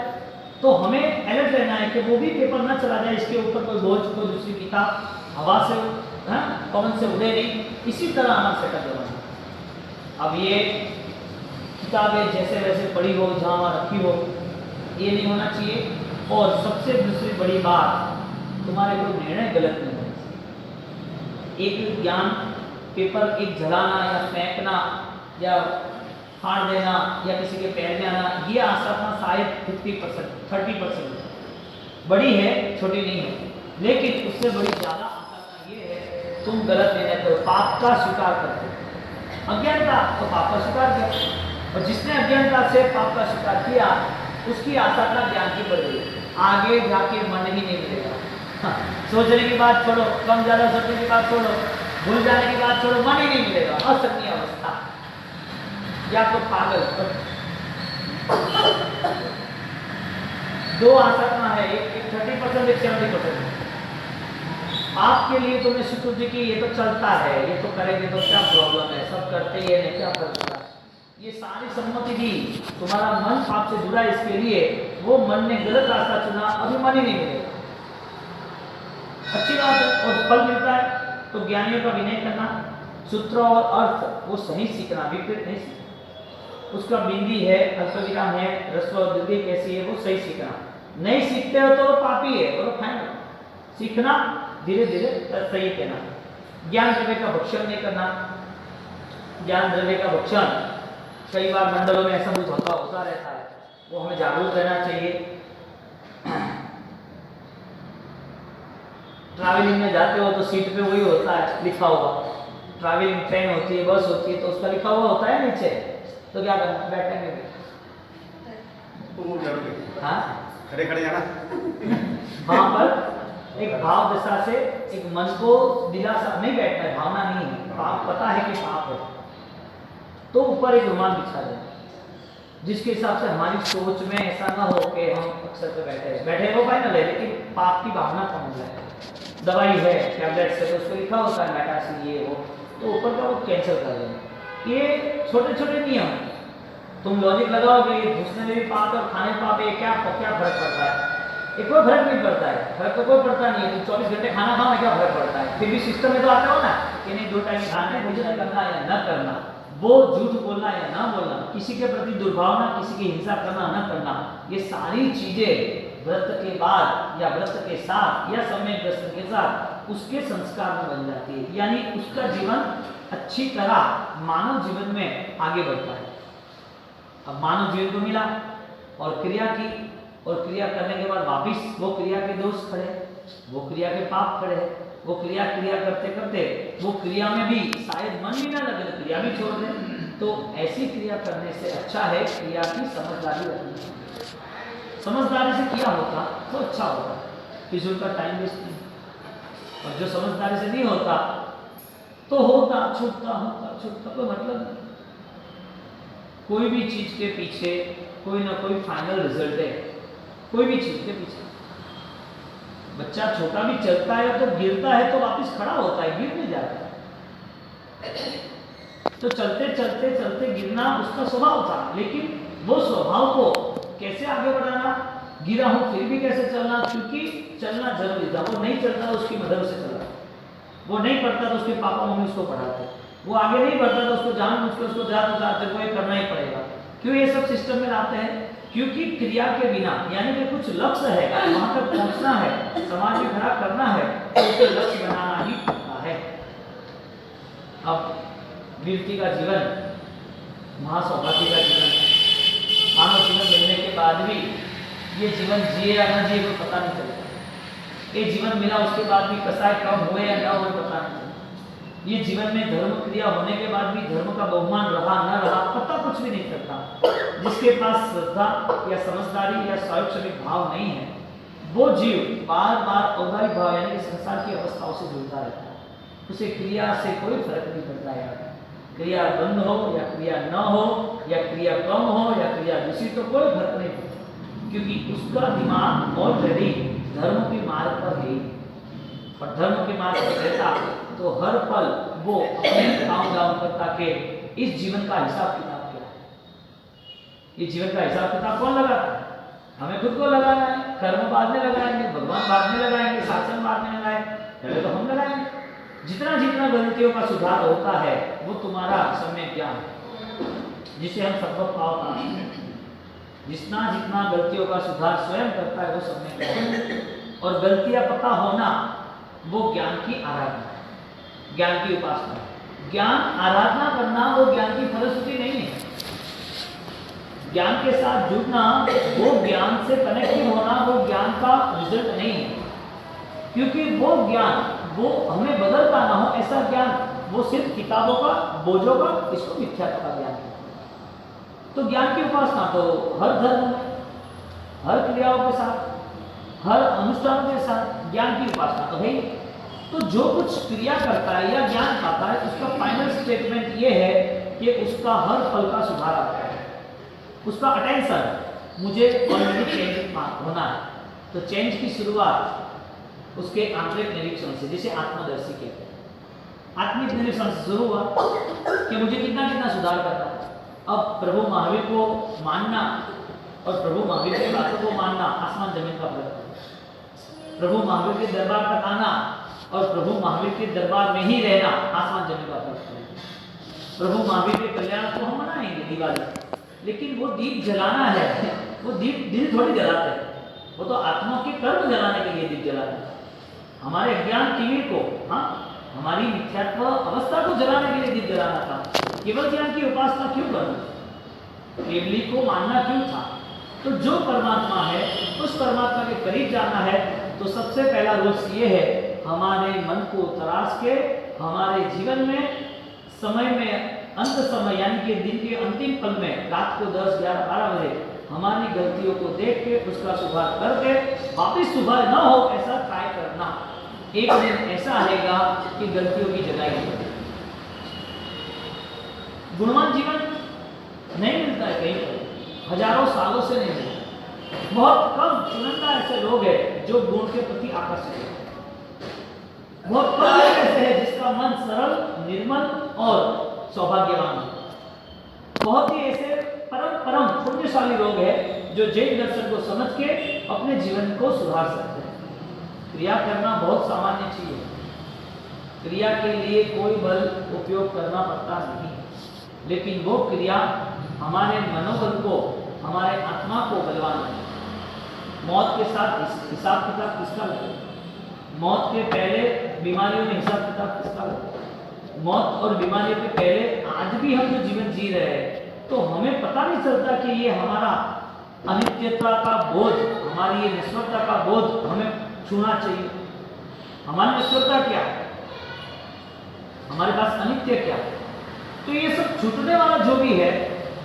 तो हमें अलर्ट रहना है कि वो भी पेपर ना चला जाए, इसके ऊपर कोई बोझ, कोई दूसरी किताब हवा से पवन से उड़े नहीं। इसी तरह हमारा सेटअप करना। अब ये किताबें जैसे वैसे पड़ी हो, जहाँ वहाँ रखी हो, ये नहीं होना चाहिए। और सबसे दूसरी बड़ी बात, तुम्हारे कोई निर्णय गलत नहीं होना चाहिए। एक ज्ञान पेपर एक जलाना या फेंकना या फाड़ देना या किसी के पैर में आना, ये आसाधना शायद 50%, 30% बड़ी है, छोटी नहीं है। लेकिन उससे बड़ी ज्यादा आसाधना ये है तुम गलत निर्णय करो, पाप का स्वीकार करते। अज्ञानता तो पाप का स्वीकार किया, और जिसने अज्ञानता से पाप का स्वीकार किया उसकी आसाधना ज्ञान की बढ़ गई। आगे जाके मन ही नहीं मिलेगा। सोचने की बात छोड़ो, कम ज्यादा सोचने की बात छोड़ो, भूल जाने की बात छोड़ो, मन ही नहीं मिलेगा। असंज्ञ अवस्था या तो पागल। 2 आसाधना है, एक 30%, एक 70%। आपके लिए तुमने स्वीकृति की, ये तो चलता है, ये तो करेंगे तो क्या प्रॉब्लम है, सब करते ही है, क्या फर्क पड़ा, ये सारी सम्मति दी। तुम्हारा मन पाप से जुड़ा, इसके लिए वो मन ने गलत रास्ता चुना, अभी मन ही नहीं मिलेगा। अच्छी बात है और फल मिलता है। तो ज्ञानियों का विनय करना, सूत्र और अर्थ वो सही सीखना, विपरीत नहीं सीखना। उसका बिंदी है, अल्पविराम है, ह्रस्व और दीर्घ कैसी है वो सही सीखना। नहीं सीखते हो तो पापी है, और फाइन। सीखना धीरे धीरे सही कहना। ज्ञान द्रव्य का भक्षण नहीं करना। ज्ञान द्रव्य का भक्षण कई बार मंडलों में ऐसा कुछ होता रहता है, वो हमें जागरूक रहना चाहिए। ट्रैवलिंग में जाते हो तो सीट पे वही होता है लिखा हुआ, ट्रैवलिंग ट्रेन होती है, बस होती है, तो उसका लिखा हुआ होता है नीचे, तो क्या करना, बैठेंगे हाँ खड़े खड़े जाना। वहां पर एक भाव दशा से एक मन को दिलासा, नहीं बैठना है, भावना नहीं है, पाप पता है कि पाप है, तो ऊपर एक रुमाल बिछा दें, जिसके हिसाब से हमारी सोच में ऐसा ना हो कि हम अक्सर पे बैठे वो फाइनल है, लेकिन पाप की भावना कम हो जाए। दवाई है टैबलेट से तो उसको लिखा होता है मेटासिन ये वो, तो ऊपर का वो कैंसिल कर देंगे। ये छोटे छोटे नियम, तुम लॉजिक लगाओगे घुसने में भी पाप और खाने में पाप, ये क्या क्या फर्क पड़ता है? ये कोई फर्क नहीं पड़ता है, फर्क तो कोई पड़ता नहीं है। तुम 24 घंटे खाना खाओ ना, क्या फर्क पड़ता है? फिर भी सिस्टम में तो आता हो ना कि नहीं 2 टाइम खाना है, मुझे करना या न करना, वो झूठ बोलना या ना बोलना, किसी के प्रति दुर्भावना, किसी की हिंसा करना न करना, ये सारी चीजें व्रत के बाद या व्रत के साथ या सम्यक दर्शन के साथ उसके संस्कार में बन जाती है, यानी उसका जीवन अच्छी तरह मानव जीवन में आगे बढ़ता है। अब मानव जीवन को मिला और क्रिया की, और क्रिया करने के बाद वापिस वो क्रिया के दोष खड़े, वो क्रिया के पाप खड़े, वो क्रिया करते करते वो क्रिया में भी शायद मन भी ना लगे तो क्रिया भी छोड़ दे। तो ऐसी क्रिया करने से अच्छा है क्रिया की समझदारी रखनी। समझदारी से किया होता तो अच्छा होता, फिजूल का टाइम वेस्ट नहीं। और जो समझदारी से नहीं होता तो होता छूटता कोई मतलब नहीं। कोई भी चीज के पीछे कोई ना कोई फाइनल रिजल्ट है, कोई भी चीज के पीछे। बच्चा छोटा भी चलता है तो गिरता है तो वापस खड़ा होता है, गिर नहीं जाता है। तो चलते चलते चलते गिरना उसका स्वभाव था, लेकिन वो स्वभाव को कैसे आगे बढ़ाना, गिरा हूं फिर भी कैसे चलना, क्योंकि चलना जरूरी था। वो नहीं चलता उसकी मदद से चला, वो नहीं पढ़ता तो उसके पापा मम्मी उसको पढ़ाते, वो आगे नहीं बढ़ता तो उसको जानबूझ के उसको जाते को ये करना ही पड़ेगा। क्यों ये सब सिस्टम में लाते हैं? क्योंकि क्रिया के बिना, यानी कि कुछ लक्ष्य है, वहां तक पहुंचना है, समाज में खड़ा करना है, तो उसे लक्ष्य बनाना ही पड़ता है। अब व्यक्ति का जीवन महासौभाग्य का जीवन है। मानव जीवन मिलने के बाद भी ये जीवन जिए या न जिए कोई पता नहीं चलता। ये जीवन मिला उसके बाद भी कसाय कब हुए या न हुए पता नहीं चलता। ये जीवन में धर्म क्रिया होने के बाद भी धर्म का बहुमान रहा न रहा पता कुछ भी नहीं चलता। जिसके पास श्रद्धा या समझदारी या स्वाभाविक भाव नहीं है, वो जीव बार बार औदारिक भाव यानी कि संसार की अवस्थाओं से जुड़ता रहता है। उसे क्रिया से कोई फर्क नहीं पड़ता है। क्रिया बंद हो या क्रिया न हो, या क्रिया कम हो या क्रिया दूषित हो, कोई फर्क नहीं पड़ता, क्योंकि उसका दिमाग ऑलरेडी धर्म के मार्ग पर है। और धर्म के मार्ग पर रहता तो हर पल वो अपने काम डाउन करता के इस जीवन का हिसाब किताब क्या है। ये जीवन का हिसाब किताब कौन लगाता है? हमें खुद को लगाना है। कर्म बाद में लगाएंगे, भगवान बाद में लगाएंगे, शासन बाद में लगाएंगे, पहले तो हम लगाएंगे। जितना जितना गलतियों का सुधार होता है वो तुम्हारा सम्यक ज्ञान है, जिसे हम सबक पाव पाते हैं। जितना जितना गलतियों का सुधार स्वयं करता है वो सम्यक ज्ञान। और गलतियां पता होना वो ज्ञान की आराधना, ज्ञान की उपासना। ज्ञान आराधना करना वो ज्ञान की फलश्रुति नहीं है। ज्ञान के साथ जुड़ना, वो ज्ञान से कनेक्टिव होना, वो ज्ञान का रिजल्ट नहीं है। क्योंकि वो ज्ञान वो हमें बदलता ना हो ऐसा ज्ञान, वो सिर्फ किताबों का, बोझों का, इसको मिथ्यात्व का ज्ञान है। तो ज्ञान की उपासना तो हर धर्म में, हर क्रियाओं के साथ, हर अनुष्ठान के साथ ज्ञान की उपासना तो है। तो जो कुछ क्रिया करता है या ज्ञान पाता है, उसका फाइनल स्टेटमेंट ये है कि उसका हर पल का सुधार आता है। उसका अटेंशन मुझे ऑलरेडी चेंज होना है। तो चेंज की शुरुआत उसके आंतरिक निरीक्षण से, जिसे आत्मदर्शी कहते हैं। आत्मिक निरीक्षण से शुरू हुआ कि मुझे कितना कितना सुधार करना है। अब प्रभु महावीर को मानना और प्रभु महावीर की बातों को मानना आसमान जमीन का फर्क है। प्रभु महावीर के दरबार तक आना और प्रभु महावीर के दरबार में ही रहना आसमान जमीन का फर्क है। प्रभु महावीर के कल्याण को हम मनाएंगे दिवाली, लेकिन वो दीप जलाना है, वो दीप दिल थोड़ी जलाते हैं, वो तो आत्मा के कर्म जलाने के लिए दीप जलाते हैं। हमारे अज्ञान टीवी को, हाँ, हमारी मिथ्यात्व अवस्था को जलाने के लिए दीप जलाना था। केवल ज्ञान की उपासना क्यों करना? केवली को मानना क्यों था? तो जो परमात्मा है उस परमात्मा के करीब जाना है तो सबसे पहला रूल्स ये है, हमारे मन को तराश के हमारे जीवन में समय में अंत समय यानी कि दिन के अंतिम पल में रात को 10, 11, 12 बजे हमारी गलतियों को देख के उसका सुधार करके वापस सुधार न हो ऐसा ट्राई करना। एक दिन ऐसा आएगा कि गलतियों की जगह ही गुणवान जीवन नहीं मिलता है कहीं पर, हजारों सालों से नहीं मिलता। बहुत कम चुनिंदा ऐसे लोग हैं जो गुण के प्रति आकर्षित है। बहुत कम लोग ऐसे हैं जिसका मन सरल निर्मल और सौभाग्यवान हो। बहुत ही ऐसे परम परम पुण्यशाली लोग हैं जो जैन दर्शन को समझ के अपने जीवन को सुधार सकते हैं। क्रिया करना बहुत सामान्य चीज है। क्रिया के लिए कोई बल उपयोग करना पड़ता नहीं, लेकिन वो क्रिया हमारे मनोबल को, हमारे आत्मा को बलवान बनाए। मौत के साथ हिसाब किताब किसका लगे? मौत के पहले बीमारियों में हिसाब किताब किसका लगे? मौत और बीमारियों के पहले आज भी हम जो जीवन जी रहे हैं, तो हमें पता नहीं चलता कि ये हमारा अनित्यता का बोझ, हमारी ये नश्वरता का बोझ हमें छूना चाहिए। हमारी नश्वरता क्या है? हमारे पास अनित्य क्या है? तो ये सब छूटने वाला जो भी है,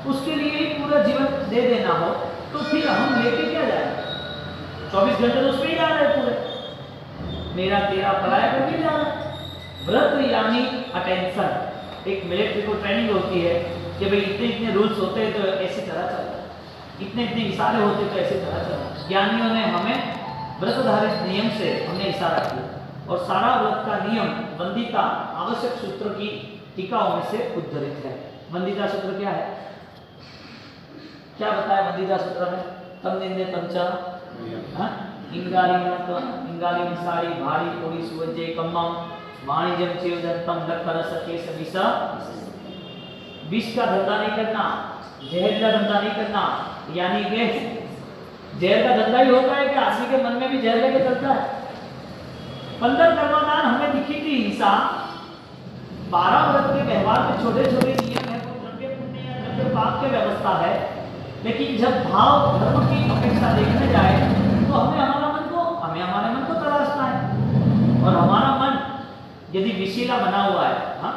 उसके लिए ही पूरा जीवन दे देना हो, तो फिर हम लेके क्या जाएंगे? 24 घंटे तो उसमें ही जा रहे हैं पूरे, मेरा तेरा पराया करके जा रहा है। व्रत यानी अटेंशन। एक मिलिट्री को ट्रेनिंग होती है कि भाई इतने इतने रूल्स होते हैं तो ऐसी तरह चलना, इतने इतने इशारे होते तो ऐसी तरह चलना। ज्ञानियों ने हमें व्रतधारित नियम से हमने इशारा किया, और सारा व्रत का नियम वंदिता आवश्यक सूत्र की टीकाओं में से उद्धृत है। वंदिता सूत्र क्या है? क्या बताया वंदिता सूत्र में? तम निंदे तमचा इंगाली सारी भारी थोड़ी सुवज्जे कम्मम वाणिज्यम चेवदंतम लखन सके सविसा। विष का धंधा नहीं करना, जहर का धंधा नहीं करना, यानी कि जहर का धंधा ही होता है कि आदमी के मन में भी जहर लेके चलता है। 15 कर्मदान हमें दिखी थी हिंसा, 12 व्रत के व्यवहार में छोटे छोटे नियम है, वो द्रव्य पुण्य या द्रव्य पाप की व्यवस्था है। लेकिन जब भाव धर्म की अपेक्षा देखने जाए तो हमें हमारे मन को तलाशना है। और हमारा मन यदि विशीला बना हुआ है, हाँ,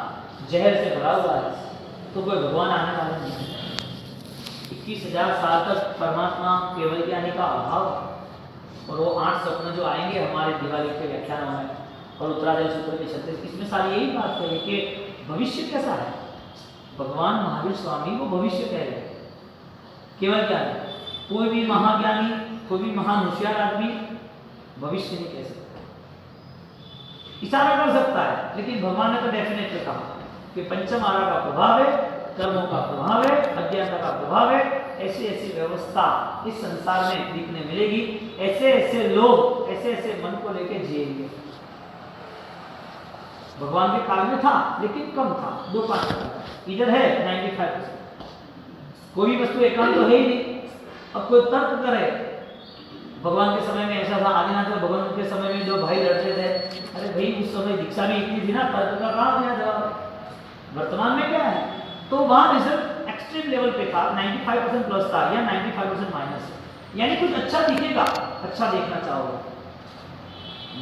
जहर से भरा हुआ है, तो कोई भगवान आने वाला नहीं। 21,000 साल तक परमात्मा केवल ज्ञानी का अभाव, और वो 8 स्वप्न जो आएंगे हमारे दिवाली के व्याख्यानों में और उत्तरादय सूत्र के 36, इसमें सारी यही बात है कि भविष्य कैसा है। भगवान महावीर स्वामी वो भविष्य कह रहे हैं। केवल ज्ञानी, कोई भी महाज्ञानी, कोई भी महान होशियार आदमी भविष्य नहीं कह सकता, इशारा कर सकता है, लेकिन भगवान ने तो डेफिनेटली कहा कि पंचम आरा का प्रभाव है, कर्मों का प्रभाव है, अज्ञानता का प्रभाव है। ऐसी ऐसी व्यवस्था इस संसार में दिखने मिलेगी, ऐसे ऐसे लोग ऐसे ऐसे मन को लेके जिएंगे। भगवान के काल में था, लेकिन कम था, 2-5%। इधर है 95%। कोई भी वस्तु एकांत तो है ही नहीं। अब कोई तर्क करे, भगवान के समय में ऐसा था, आदिनाथ भगवान के समय में 2 भाई लड़ते थे। अरे भाई, उस समय दीक्षा भी इतनी थी ना, तर्क का कहाँ गया जवाब? वर्तमान में क्या है? तो वहां रिजल्ट एक्सट्रीम लेवल पे था, 95% प्लस था या 95% माइनस, यानी कुछ अच्छा दिखेगा, अच्छा देखना चाहोगे।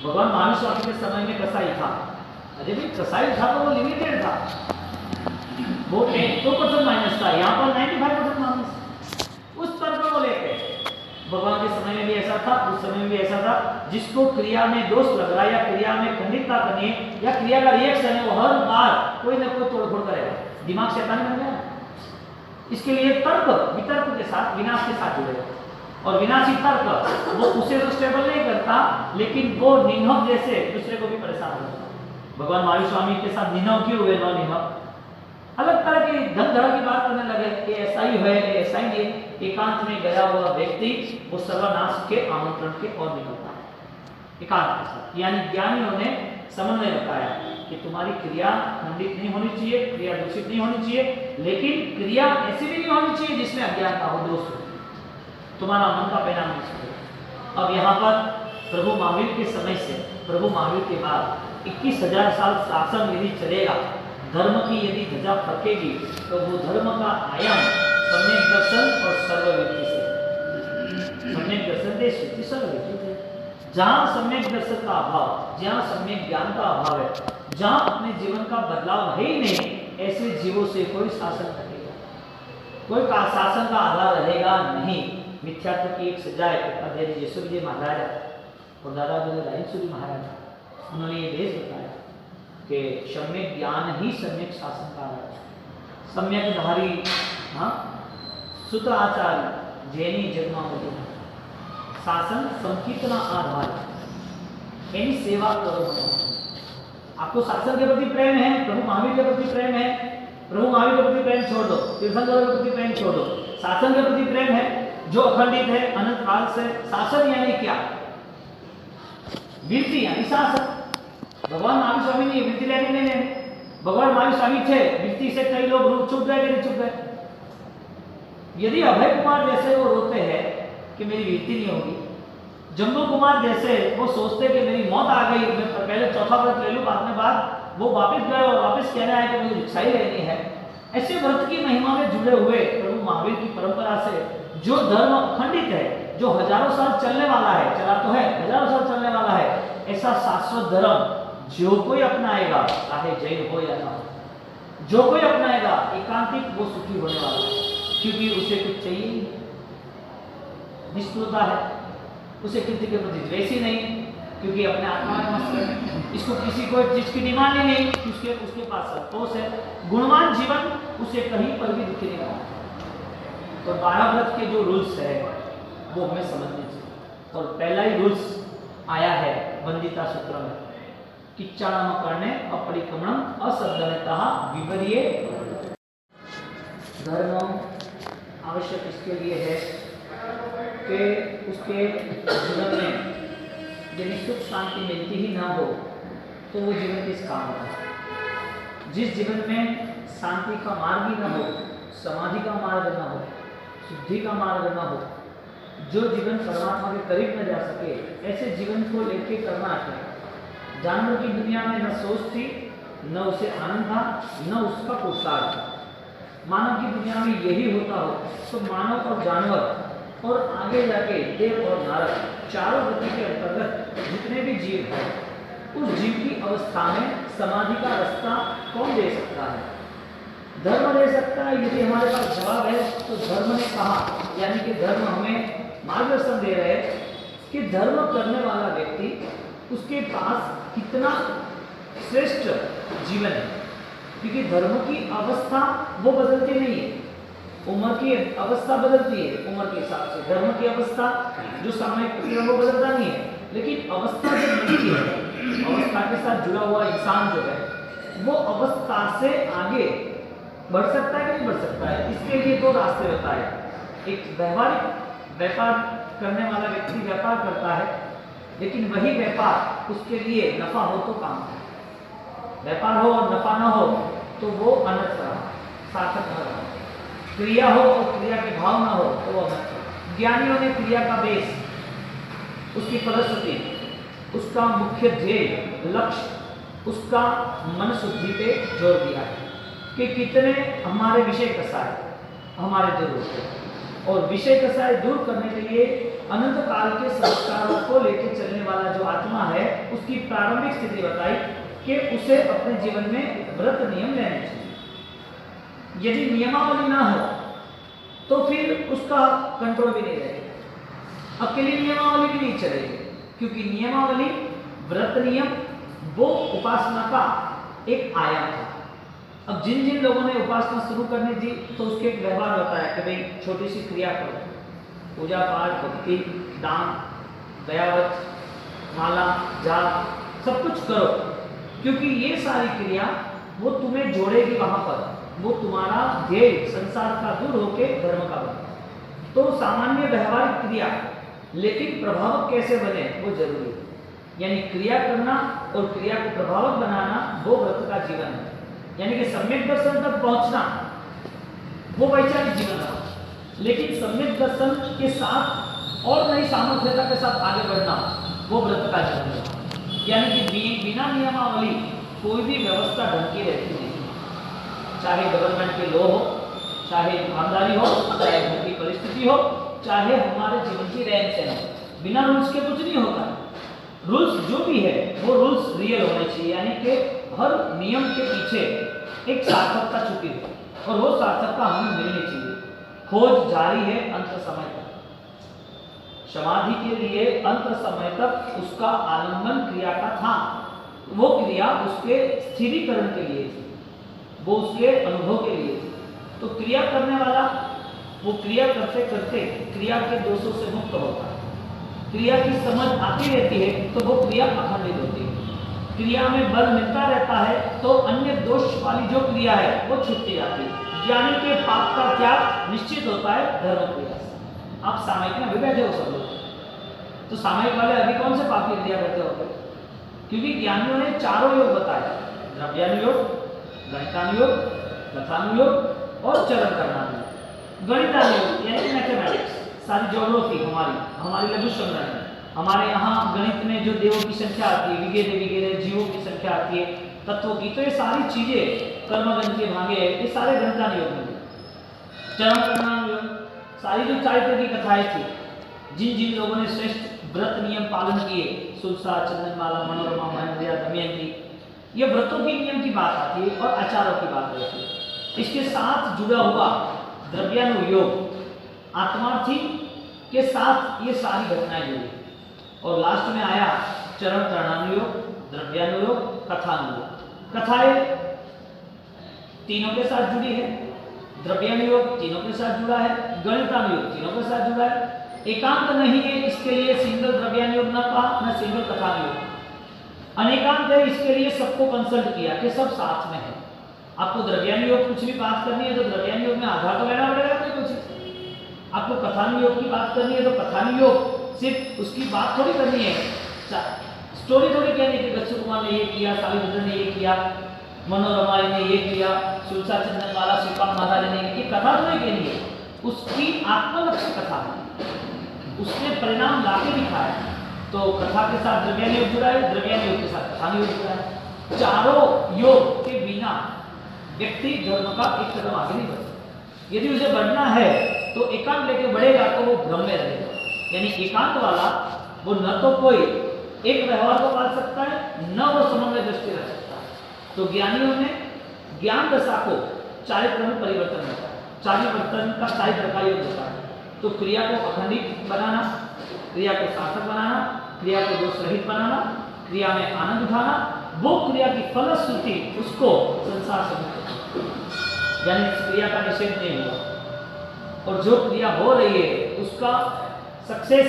भगवान महावीर स्वामी के समय में कसाई था, अरे भाई कसाई था तो वो लिमिटेड था, वो 2% माइनस था, यहाँ पर 95% माइनस। उस तर्क को लेकर भगवान के समय में भी ऐसा था, उस समय में भी ऐसा था। जिसको क्रिया में दोष लग रहा है या क्रिया में खंडितता करनी है या क्रिया का रिएक्शन है, वो हर बार कोई ना कोई तोड़फोड़ करेगा। दिमाग शैतानी बन गया। इसके लिए तर्क वितर्क के साथ, विनाश के साथ जुड़ेगा, और विनाशी तर्क वो उसे तो स्टेबल नहीं करता, लेकिन वो निन्हव जैसे दूसरे को भी परेशान करता। भगवान महावीर स्वामी के साथ निन्हव क्यों हुए? नौ निन्हव अलग तरह की धन की बात करने लगे कि ऐसा ही है, ऐसा ही है। एकांत में गया हुआ व्यक्ति वो सर्वनाश के आमंत्रण के और निकलता है एकांत के साथ। यानी ज्ञानियों ने समन्वय बताया कि तुम्हारी क्रिया खंडित नहीं होनी चाहिए, क्रिया दूषित नहीं होनी चाहिए, लेकिन क्रिया ऐसी भी नहीं होनी चाहिए जिसमें अज्ञानता हो, दोष हो, तुम्हारा मन का परिणाम नहीं सके। अब यहाँ पर प्रभु महावीर के समय से, प्रभु महावीर के बाद 21,000 साल शासन यदि चलेगा, धर्म की यदि ध्वजा फड़केगी, तो वो धर्म का आयाम सम्यक दर्शन और सर्वव्यापी से। सम्यक दर्शन दे श्रुति सर्वव्यापी है। जहाँ सम्यक दर्शन का अभाव, जहाँ सम्यक ज्ञान का अभाव है, जहाँ अपने जीवन का बदलाव है ही नहीं, ऐसे जीवों से कोई शासन करेगा, कोई का शासन का आधार रहेगा नहीं। मिथ्यात्व की एक सजा है। अध्ययन यशोर जी महाराज और दादा सूरी महाराज, उन्होंने ये देश बताया कि सम्यक ज्ञान ही सम्यक शासन का आधार है। सम्यकधारी, हाँ, सूत्र आचार्य जैनी जगमा शासन संकीर्तना आधार, एनी सेवा करो। आपको शासन के प्रति प्रेम है, प्रभु महावीर के प्रति प्रेम है, प्रभु महावीर के प्रति प्रेम छोड़ दो, तीर्थंकरों के प्रति प्रेम छोड़ दो, शासन के प्रति प्रेम है जो अखंडित है अनंत काल से। शासन यानी क्या? वृत्ति यानी शासन। भगवान महावीर स्वामी नहीं, वृत्ति लेने नहीं लेने। भगवान महावीर स्वामी थे, वृत्ति से कई लोग रूप चुप गए कि नहीं चुप गए। यदि अभय कुमार जैसे वो रोते हैं कि मेरी वृत्ति नहीं होगी, जम्बू कुमार जैसे वो सोचते कि मेरी मौत आ गई, मैं पहले चौथा व्रत ले लूं, बाद में बाद वो वापस गए और वापस कहना है कि मुझे भिक्षा ही लेनी है। ऐसे व्रत की महिमा में जुड़े हुए प्रभु महावीर की परंपरा से जो धर्म अखंडित है, जो हजारों साल चलने वाला है, चला तो है, हजारों साल चलने वाला है, ऐसा शाश्वत धर्म जो कोई अपनाएगा, चाहे जैन हो या ना हो, जो कोई अपनाएगा एकांतिक वो सुखी होने वाला है, क्योंकि उसे कुछ चाहिए नहीं, निष्ठुरता है, उसे किसी के प्रति द्वेष ही नहीं, क्योंकि अपने आत्मा में मस्त है, इसको किसी को चीज की डिमांड ही नहीं, उसके पास संतोष है, गुणवान जीवन उसे कहीं पर भी दुखी नहीं होगा। तो 12 व्रत के जो रूल्स है वो हमें समझने चाहिए। और पहला ही रूल्स आया है वंदिता सूत्र में, किच्चाणम करणे अपरिक्रमणम असद्धनतः विपर्ये। धर्म आवश्यक इसके लिए है कि उसके जीवन में यदि सुख शांति मिलती ही ना हो तो वो जीवन किस काम का। जिस जीवन में शांति का मार्ग ही ना हो, समाधि का मार्ग ना हो, शुद्धि का मार्ग ना हो, जो जीवन परमात्मा के करीब न जा सके, ऐसे जीवन को लेके करना है। जानवर की दुनिया में न सोच थी, न उसे आनंद था, न उसका पुरुषार्थ था। मानव की दुनिया में यही होता हो तो मानव और जानवर और आगे जाके देव और नारद चारों गति के अंतर्गत जितने भी जीव हैं, उस जीव की अवस्था में समाधि का रास्ता कौन दे सकता है? धर्म दे सकता है। यदि हमारे पास जवाब है तो धर्म ने कहा, यानी कि धर्म हमें मार्गदर्शन दे रहे हैं कि धर्म करने वाला व्यक्ति उसके पास कितना श्रेष्ठ जीवन है, क्योंकि धर्म की अवस्था वो बदलती नहीं है, उम्र की अवस्था बदलती है उम्र के हिसाब से। धर्म की अवस्था जो सामयिक प्रक्रिया वो बदलता नहीं है, लेकिन अवस्था जो मिलती है, अवस्था के साथ जुड़ा हुआ इंसान जो है वो अवस्था से आगे बढ़ सकता है कि नहीं बढ़ सकता है। इसके लिए दो रास्ते बताए। एक व्यवहारिक व्यापार करने वाला व्यक्ति व्यापार करता है, लेकिन वही व्यापार उसके लिए नफा हो तो काम है, व्यापार हो और नफा ना हो तो वो अनर्थ रहा, सार्थक न रहा। क्रिया हो और क्रिया के भाव ना हो तो वो अनर्थ रहा। ज्ञानियों ने क्रिया का बेस, उसकी फलश्रुति, उसका मुख्य ध्येय, लक्ष्य, उसका मन शुद्धि पे जोर दिया है कि कितने हमारे विषय कसाय हमारे दूर होते हैं, और विषय कसाय दूर करने के लिए अनंत काल के संस्कारों को लेकर चलने वाला जो आत्मा है उसकी प्रारंभिक स्थिति बताई कि उसे अपने जीवन में व्रत नियम लेने चाहिए। यदि नियमावली ना हो तो फिर उसका कंट्रोल भी नहीं रहेगा, अकेली नियमावली भी नहीं चलेगी, क्योंकि नियमावली व्रत नियम वो उपासना का एक आयाम था। अब जिन जिन लोगों ने उपासना शुरू करने दी तो उसके एक व्यवहार बताया कि भाई छोटी सी क्रिया करो, पूजा पाठ, भक्ति, दान, दयावत, माला, जाप, सब कुछ करो, क्योंकि ये सारी क्रिया वो तुम्हें जोड़ेगी वहां पर, वो तुम्हारा ध्येय संसार का दूर होके धर्म का बने। तो सामान्य व्यवहारिक क्रिया, लेकिन प्रभावक कैसे बने वो जरूरी है। यानी क्रिया करना और क्रिया को प्रभावक बनाना वो व्रत का जीवन है। यानी कि सम्यक दर्शन तक पहुंचना वो वैचारिक जीवन रहा, लेकिन सम्यक दर्शन के साथ और नई सामर्थ्यता के साथ आगे बढ़ना वो व्रत का जीवन है। यानी कि बिना नियमावली कोई भी व्यवस्था ढंग की रहती नहीं, चाहे गवर्नमेंट के लॉ हो, चाहे ईमानदारी हो, चाहे घर की परिस्थिति हो, चाहे हमारे जीवन की रहन सहन हो, बिना रूल्स के कुछ नहीं होता। रूल्स जो भी है वो रूल्स रियल होने चाहिए, यानी कि हर नियम के पीछे एक सार्थकता छुपी हो और वो सार्थकता हमें मिलनी चाहिए। खोज जारी है अंत समय तक, समाधि के लिए अंत समय तक उसका आलंबन क्रिया का था। वो क्रिया उसके स्थिरीकरण के लिए थी, वो उसके अनुभव के लिए थी। तो क्रिया करने वाला वो क्रिया करते करते क्रिया के दोषों से मुक्त होता है, क्रिया की समझ आती रहती है तो वो क्रिया अखंडित होती है। क्रिया में बल मिलता रहता है तो अन्य दोष वाली जो क्रिया है वो छूटती जाती है। ज्ञानी के पाप का त्याग निश्चित होता है धर्म क्रिया से। आप सामयिक में भी बैठे हो सब लोग, तो सामयिक वाले अभी कौन से पाप की क्रिया करते हो? क्योंकि ज्ञानियों ने चारों योग बताया, द्रव्यानुयोग, गणितानुयोग, कथानुयोग और चरण करणानुयोग। गणितानुयोग यानी मैथमेटिक्स, सारी ज्योग्राफी हमारी लघु संग्रह है। हमारे यहाँ गणित में जो देवों की संख्या आती है, विगेरे जीवों की संख्या आती है, तत्वों की, तो ये सारी चीजें कर्मगण के भागे है, ये सारे गणितानुयोग में। चरण करणानुयोग सारी जो चारित्र की कथाएं थी, जिन जिन लोगों ने श्रेष्ठ व्रत नियम पालन किए, सुलसा, चंदनमाला, मनोरमा, महेंद्रिया, दमयंती, ये व्रतों के नियम की बात आती है और आचारों की बात रहती है। इसके साथ जुड़ा हुआ द्रव्यानुयोग आत्मार्थी के साथ ये सारी घटनाएं जुड़ी। और लास्ट में आया चरण करणानुयोग, द्रव्यानुयोग, कथानुयोग। कथाएं तीनों के साथ जुड़ी है, द्रव्यानुयोग तीनों के साथ जुड़ा है, गणितानुयोग तीनों के साथ जुड़ा है। एकांत नहीं है, इसके लिए सिंगल द्रव्यानुयोग न कहा, न सिंगल कथानुयोग। अनेकांत है, इसके लिए सबको कंसल्ट किया कि सब साथ में है। आपको द्रव्यानुयोग कुछ भी बात करनी है तो द्रव्यानुयोग में आधार तो लेना पड़ेगा कोई कुछ। आपको कथानुयोग की बात करनी है तो कथानुयोग सिर्फ उसकी बात थोड़ी करनी है, स्टोरी थोड़ी कहनी कि बच्चू कुमार ने ये किया, सावित्री ने ये किया, मनोरमा ने ये किया, सुलसा, चंदनमाला, श्रीपाद महाराज ने ये कथा थोड़ी कहनी है, उसकी आत्मलक्ष्य कथा है, उसने परिणाम लाके दिखाया। तो कथा के साथ द्रव्यानुयोग जुड़ा है, द्रव्यानुयोग के साथ कथानुयोग जुड़ा है। चारों योग के बिना व्यक्ति धर्म का एक कदम आगे नहीं बढ़ सकता। यदि उसे बढ़ना है तो एकांत लेके बढ़ेगा तो वो भ्रम में रहेगा। यानी एकांत वाला वो न तो कोई एक व्यवहार को पाल सकता है, न वो समन्वय दृष्टि रख सकता है। तो ज्ञानियों ने ज्ञान दशा को चारित्र में परिवर्तन होता है, चारिवर्तन का चारित्र का योग होता है। तो क्रिया को अखंडित बनाना, क्रिया को सार्थक बनाना, क्रिया को दोष रहित बनाना, क्रिया में आनंद उठाना, वो क्रिया की फलश्रुति उसको संसार से मुक्त, यानी क्रिया का निषेध नहीं हुआ। और जो क्रिया हो रही है उसका सक्सेस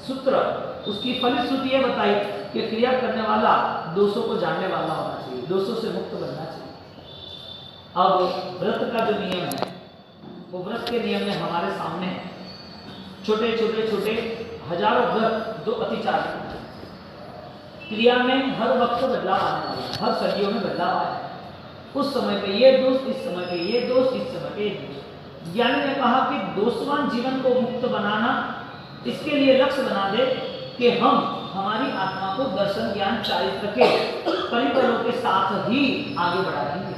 सूत्र, उसकी फलश्रुति ये बताई कि क्रिया करने वाला दोषों को जानने वाला होना चाहिए, दोषों से मुक्त बनना चाहिए। अब व्रत का जो नियम है वो व्रत के नियम में हमारे सामने है। छोटे छोटे छोटे हजारों व्रत जो अतिचार क्रिया में हर वक्त बदलाव आने वाला है, हर सदियों में बदलाव आया है। उस समय पे ये दोष, इस समय पे ये दोष, इस समय पे ये दोष। ज्ञानी ने कहा कि दोषवान जीवन को मुक्त बनाना, इसके लिए लक्ष्य बना दे कि हम हमारी आत्मा को दर्शन, ज्ञान, चारित्र के परिबलों के साथ ही आगे बढ़ाएंगे।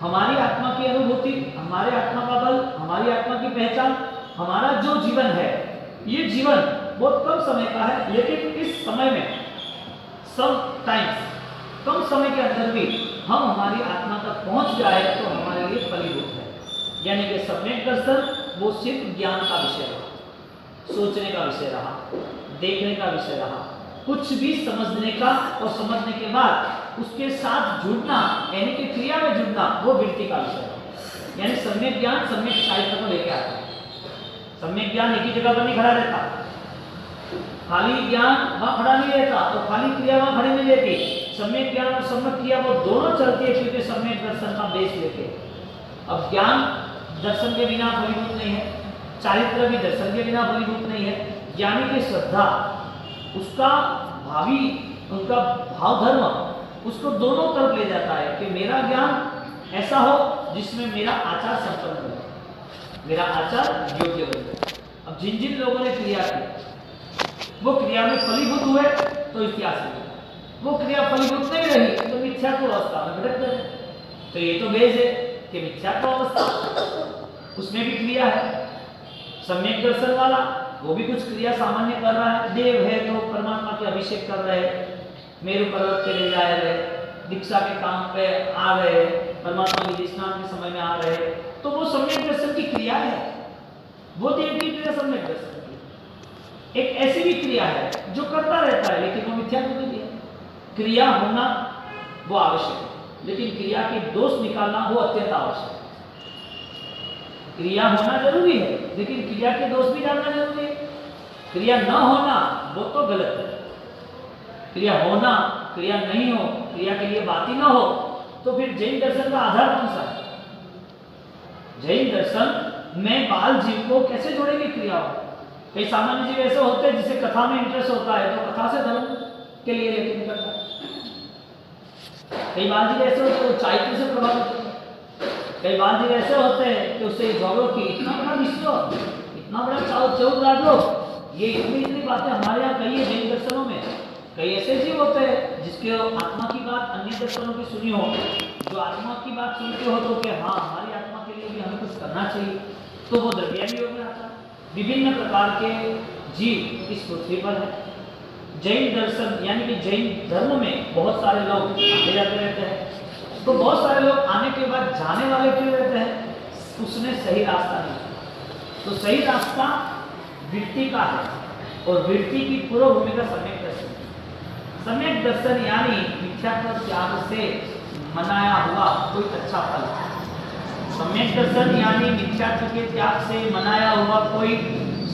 हमारी आत्मा की अनुभूति, हमारे आत्मा का बल, हमारी आत्मा की पहचान, हमारा जो जीवन है, ये जीवन बहुत कम समय का है, लेकिन इस समय में सब टाइम्स कम समय के अंदर भी हम हमारी आत्मा तक पहुंच जाए तो हमारे लिए फलीभूत है। यानी कि सम्यक दर्शन वो सिर्फ ज्ञान का विषय रहा, सोचने का विषय रहा, देखने का विषय रहा, कुछ भी समझने का, और समझने के बाद उसके साथ जुड़ना यानी कि क्रिया में जुड़ना वो वृत्ति का विषय रहा। यानी सम्यक ज्ञान सम्यक चारित्र को लेकर आता है। सम्यक ज्ञान एक ही जगह पर नहीं खड़ा रहता, खाली ज्ञान वहां खड़ा नहीं रहता और खाली क्रिया वहां खड़ी नहीं रहती। सम्यक ज्ञान और सम्यक क्रिया वो दोनों चलती है, क्योंकि सम्यक दर्शन का बेस लेके। अब ज्ञान दर्शन के बिना फलीभूत नहीं है, चारित्र भी दर्शन के बिना फलीभूत नहीं है। ज्ञानी की श्रद्धा, उसका भावी, उनका भाव धर्म उसको दोनों तरफ ले जाता है कि मेरा ज्ञान ऐसा हो जिसमें मेरा आचार संपन्न हो, मेरा आचार योग्य बन जाए। अब जिन जिन लोगों ने क्रिया की वो क्रिया में फलीभूत हुए तो इतिहास है, वो क्रिया फलीभूत नहीं रही तो मिथ्यात्व अवस्था में भटक गए। तो ये तो बेस है कि मिथ्यात्व अवस्था, उसमें भी क्रिया है। सम्यक दर्शन वाला वो भी कुछ क्रिया सामान्य कर रहा है, देव है तो परमात्मा के अभिषेक कर रहे, मेरु पर्वत पे ले जा रहे, दीक्षा के काम पे आ रहे, परमात्मा के स्नान के समय में आ रहे, तो वो सम्यक दर्शन की क्रिया है, वो देव की क्रिया सम्यक दर्शन की। एक ऐसी भी क्रिया है जो करता रहता है लेकिन वो मिथ्यात्व की क्रिया। क्रिया होना वो आवश्यक है, लेकिन क्रिया के दोष निकालना वो अत्यंत आवश्यक है। क्रिया होना जरूरी है लेकिन क्रिया के दोष भी जानना जरूरी है। क्रिया न होना वो तो गलत है, क्रिया होना, क्रिया नहीं हो, क्रिया के लिए बात ही ना हो, तो फिर जैन दर्शन का आधार कौन सा है? जैन दर्शन में बाल जीव को कैसे जोड़ेंगे क्रियाओं? कई सामान्य जीव ऐसे होते हैं जिसे कथा में इंटरेस्ट होता है तो कथा से धर्म के लिए लेके निकलता है। कई बाल जीव ऐसे होते हैं चाइत्य से प्रभावित होते हैं। कई बाल जीव ऐसे होते हैं कि उससे झगड़ों की इतना बड़ा विश्व, इतना बड़ा चौक राजो, ये इतनी बातें हमारे यहाँ कही है जैन दर्शनों में। कई ऐसे जीव होते हैं जिसके आत्मा की बात अन्य दर्शनों की सुनी हो, जो आत्मा की बात सुनते हो तो कि हाँ हमारी आत्मा के लिए भी हमें कुछ करना चाहिए, तो वो द्रव्यादी योग में आता है। विभिन्न प्रकार के जीव इस पृथ्वी पर है। जैन दर्शन यानी कि जैन धर्म में बहुत सारे लोग आते जाते रहते हैं, तो बहुत सारे लोग आने के बाद जाने वाले क्यों रहते हैं? उसने सही रास्ता नहीं। तो सही रास्ता वृत्ति का है, और वृत्ति की पूर्व भूमिका सम्यक दर्शन। सम्यक दर्शन यानी मिथ्यात्व त्याग से मनाया हुआ कोई अच्छा फल। सम्यक दर्शन यानी मिथ्यात्व के त्याग से मनाया हुआ कोई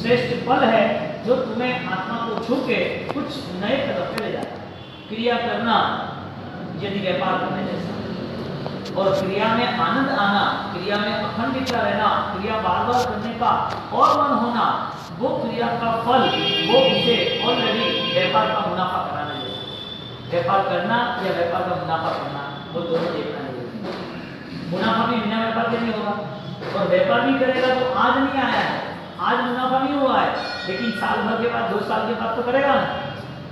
श्रेष्ठ फल है जो तुम्हें आत्मा को छू के कुछ नए कदम पे ले जाता है। क्रिया करना यदि व्यापार करने जैसा, और क्रिया में आनंद आना, क्रिया में अखंडितता रहना, क्रिया बार बार करने का और मन होना, वो क्रिया का फल, वो उसे ऑलरेडी व्यापार का मुनाफा कराना जैसा। व्यापार करना या व्यापार का मुनाफा करना, वो दोनों देखना है। मुनाफा भी बिना व्यापार के नहीं होगा, और व्यापार भी करेगा तो आज नहीं आया है, आज मुनाफा नहीं हुआ है, लेकिन साल भर के बाद 2 साल के बाद तो करेगा ना।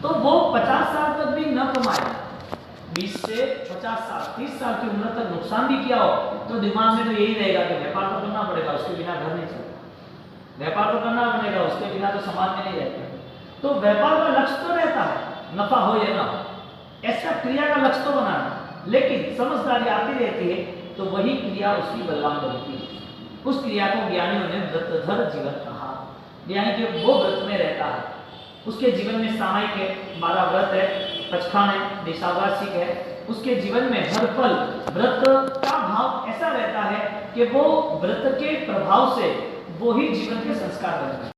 तो वो 50 साल तक भी न कमाए, 20 से 50 साल 30 साल की उम्र तक नुकसान भी किया हो, तो दिमाग में तो यही रहेगा कि व्यापार तो करना पड़ेगा, उसके बिना घर नहीं चलता, व्यापार तो करना पड़ेगा, उसके बिना तो समाज में नहीं रहता। तो व्यापार का लक्ष्य तो रहता है नफा हो या ना हो, ऐसा क्रिया का लक्ष्य तो बनाना, लेकिन समझदारी आती रहती है तो वही क्रिया उसकी बलवान बनती है। उस क्रिया को ज्ञानियों ने व्रतधर जीवन कहा, यानी कि वो व्रत में रहता है, उसके जीवन में सामायिक है, 12 व्रत है, पचखान है, देशावासिक है, उसके जीवन में हर पल व्रत का भाव ऐसा रहता है कि वो व्रत के प्रभाव से वो ही जीवन के संस्कार बनते हैं।